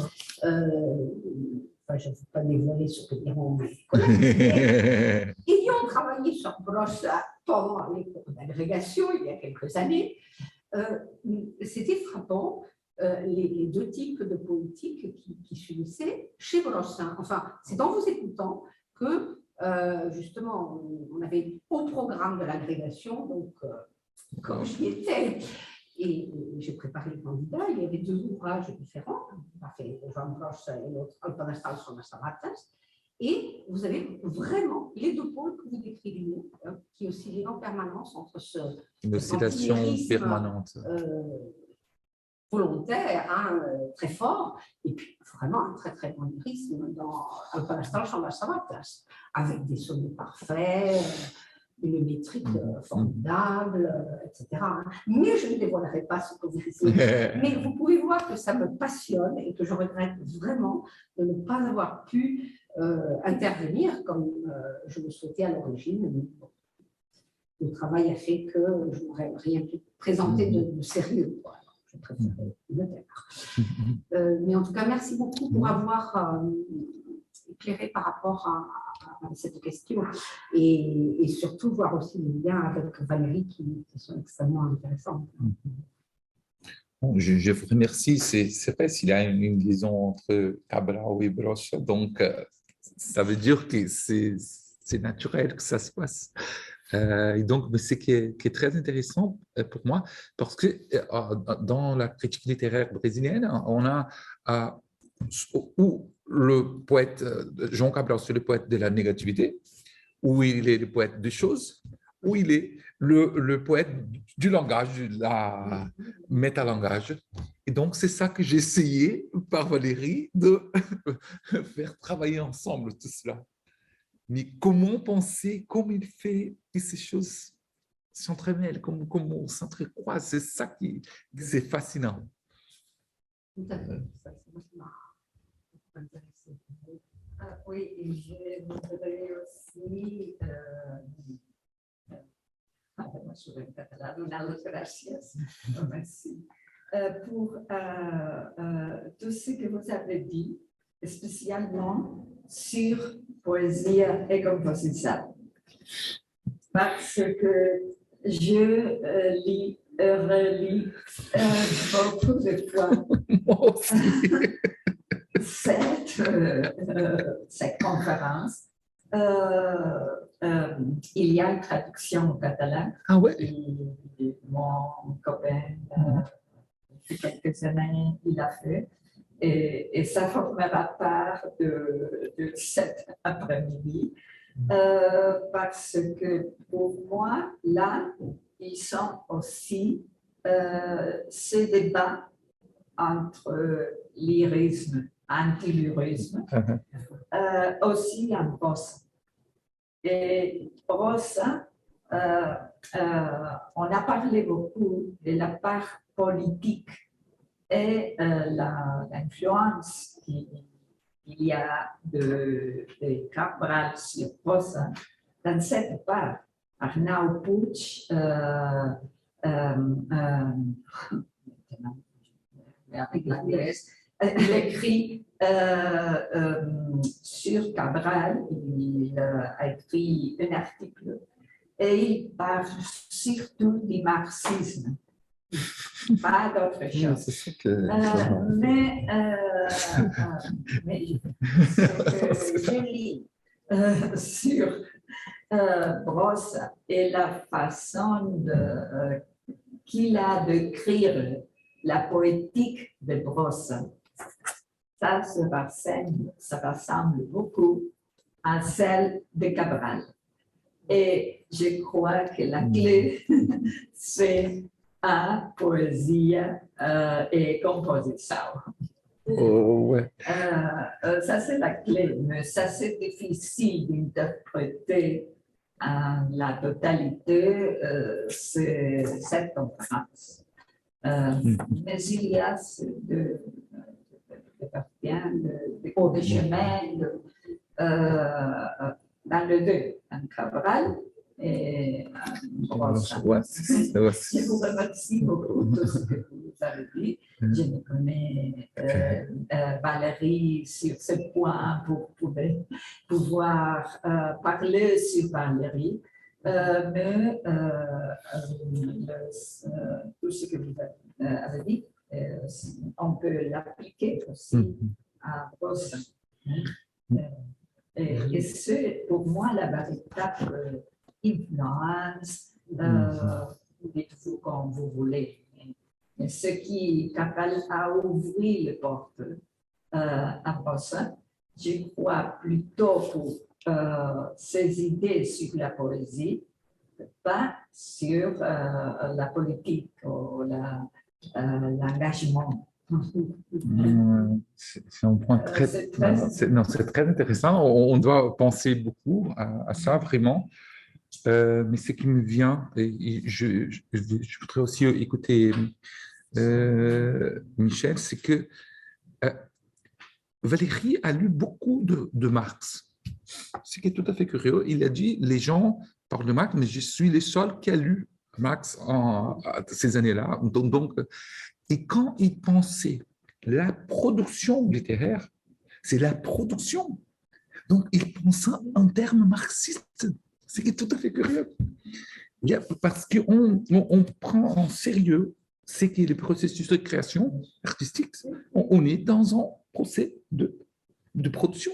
enfin, je ne veux pas dévoiler ce que diront mes collègues, mais ayant travaillé sur Brossa pendant les cours d'agrégation il y a quelques années, c'était frappant. Les deux types de poétique qui s'unissaient chez Brossa. Enfin, c'est en vous écoutant que, justement, on avait au programme de l'agrégation, donc, comme j'y étais, et j'ai préparé le candidat, il y avait deux ouvrages différents, on a fait Jean Brossa et l'autre, Alpanastal sur la Savatas, et vous avez vraiment les deux pôles que vous décrivez, qui oscillent en permanence entre une oscillation permanente. Volontaire, hein, très fort, et puis vraiment un très très bon lyrisme dans Alpanastal sur la Savatas, avec des sonnets parfaits, une métrique formidable, etc. Mais je ne dévoilerai pas ce que vous dites. Mais vous pouvez voir que ça me passionne et que je regrette vraiment de ne pas avoir pu intervenir comme je le souhaitais à l'origine. Le travail a fait que je n'aurais rien pu présenter de sérieux. Quoi. Je préférais le faire. Mais en tout cas, merci beaucoup pour avoir éclairé par rapport à cette question et surtout voir aussi les liens avec Valérie qui sont extrêmement intéressants. Bon, je vous remercie. C'est vrai s'il y a une liaison entre Cabral et Brossa, donc ça veut dire que c'est naturel que ça se passe. Et donc, c'est qui est très intéressant pour moi parce que dans la critique littéraire brésilienne, on a où le poète João Cabral, c'est le poète de la négativité, où il est le poète des choses, où il est le poète du langage, de la métalangage. Et donc, c'est ça que j'ai essayé par Valérie de faire travailler ensemble tout cela. Mais comment penser, comment il fait que ces choses s'entremêlent, comment on s'entrecroise, c'est ça qui c'est fascinant. Tout à fait, ça m'a intéressé. Oui, et je voudrais aussi merci pour tout ce que vous avez dit, spécialement sur poésie et composition. Parce que je lis, relis beaucoup de fois cette conférence. Il y a une traduction au catalan. Ah ouais. Et mon copain, depuis quelques années, il a fait. Et ça formera part de cet après-midi. Parce que pour moi, là, ils sont aussi ces débats entre lyrisme, anti-lyrisme, aussi en Brossa. Et Brossa, on a parlé beaucoup de la part politique et l'influence qu'il y a de Cabral sur Brossa. Dans cette part, Arnaud Puig, il écrit sur Cabral, il a écrit un article et il parle surtout du marxisme, pas d'autre chose. Mais ce que je lis sur Brossa et la façon qu'il a d'écrire la poétique de Brossa, ça ressemble beaucoup à celle de Cabral. Et je crois que la clé, c'est la poésie et composition. Ouais. Ça, c'est la clé, mais ça, c'est difficile d'interpréter la totalité cette conférence. Mais il y a de chemins dans le deux, en Cabral et en Brossa. Je vous remercie beaucoup de ce que vous avez dit. Je ne connais Valérie sur ce point pour pouvoir parler sur Valérie, mais tout ce que vous avez dit, on peut l'appliquer aussi à Brossa. Et c'est pour moi la véritable influence, dites-vous comme vous voulez. Mais ce qui Cabral a ouvert les portes à Brossa, je crois plutôt pour ses idées sur la poésie, pas sur la politique ou l'engagement. C'est un point très intéressant. On doit penser beaucoup à ça, vraiment. Mais ce qui me vient, et je voudrais aussi écouter Michel, c'est que Valérie a lu beaucoup de Marx. Ce qui est tout à fait curieux. Il a dit, les gens parlent de Marx, mais je suis le seul qui a lu Marx à ces années-là. Donc, et quand il pensait la production littéraire, c'est la production. Donc, il pensait en termes marxistes. C'est tout à fait curieux. Parce qu'on prend en sérieux ce qui est le processus de création artistique. On est dans un procès de production.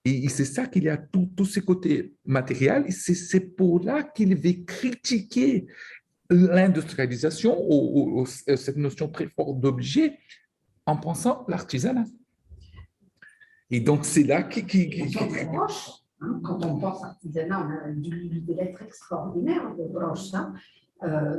Et c'est ça qu'il y a tous ces côtés matériels. C'est pour là qu'il veut critiquer l'industrialisation ou cette notion très forte d'objet en pensant l'artisanat. Et donc, c'est là quand on pense artisanat, on a des lettres extraordinaires de Brossa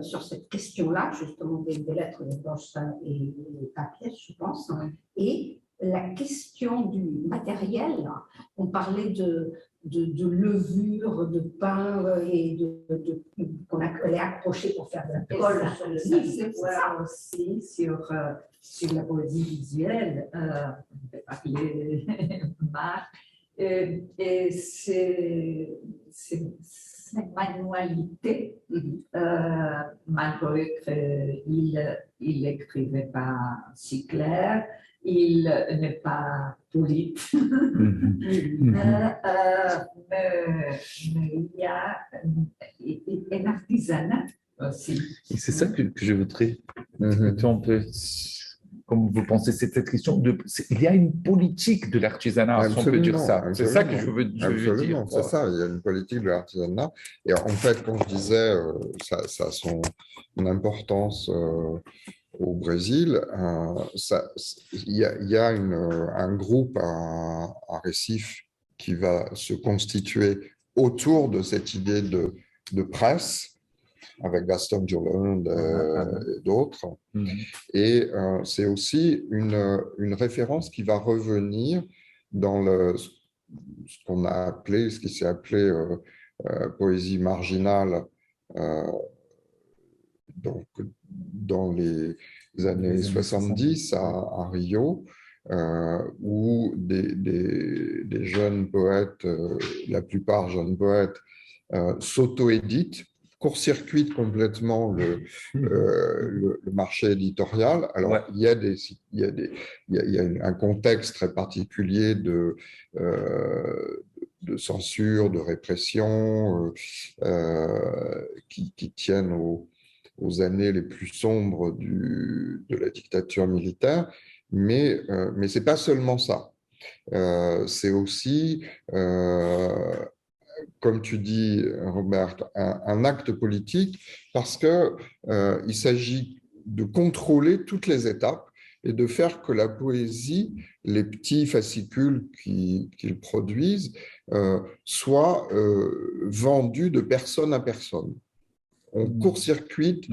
sur cette question-là, justement des lettres de Brossa et Papier, je pense. Et la question du matériel, on parlait de levure, de pain et qu'on est accroché pour faire de la colle. Ça se voit aussi sur la poésie visuelle, on peut parler Marc, et cette manualité, malgré qu'il n'écrivait pas si clair, il n'est pas poli, mais il y a un artisanat aussi. Et c'est ça que je voudrais un peu, comme vous pensez, cette question il y a une politique de l'artisanat, si on peut dire ça. C'est ça que je veux dire. C'est ça, il y a une politique de l'artisanat. Et en fait, comme je disais, ça a son importance au Brésil. Il y a un groupe à Recife qui va se constituer autour de cette idée de presse, avec Gaston Durand et d'autres. Et c'est aussi une référence qui va revenir dans ce qui s'est appelé poésie marginale, donc dans les années 70 à Rio, où des jeunes poètes, la plupart jeunes poètes, s'auto-éditent, court-circuite complètement le marché éditorial. Alors, il y a un contexte très particulier de censure, de répression, qui tiennent aux années les plus sombres de la dictature militaire. Mais ce n'est pas seulement ça. C'est aussi comme tu dis, Robert, un acte politique parce qu'il s'agit de contrôler toutes les étapes et de faire que la poésie, les petits fascicules qu'ils produisent, soient vendus de personne à personne. On court-circuite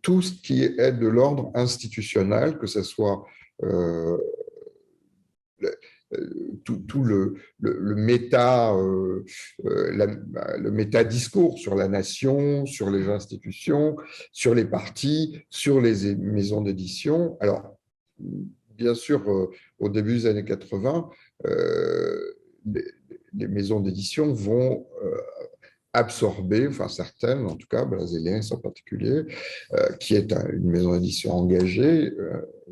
tout ce qui est de l'ordre institutionnel, que ce soit tout le méta-discours sur la nation, sur les institutions, sur les partis, sur les maisons d'édition. Alors, bien sûr, au début des années 80, les maisons d'édition vont absorber, enfin certaines, en tout cas, Brasiliennes en particulier, qui est une maison d'édition engagée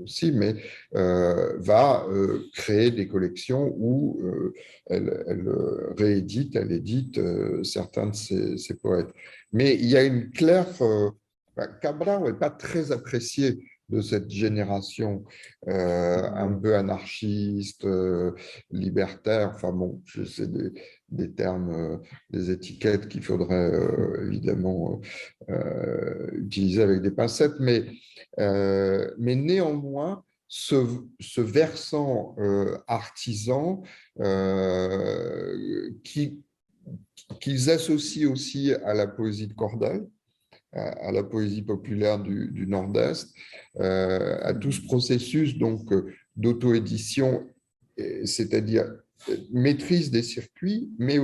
aussi, mais va créer des collections où elle réédite, elle édite certains de ses poètes. Mais il y a une claire... Cabral n'est pas très apprécié de cette génération un peu anarchiste, libertaire, enfin bon, c'est des termes, des étiquettes qu'il faudrait évidemment utiliser avec des pincettes, mais néanmoins, ce versant artisan qu'ils associent aussi à la poésie de Corday, à la poésie populaire du Nord-Est, à tout ce processus donc d'auto-édition, c'est-à-dire maîtrise des circuits, mais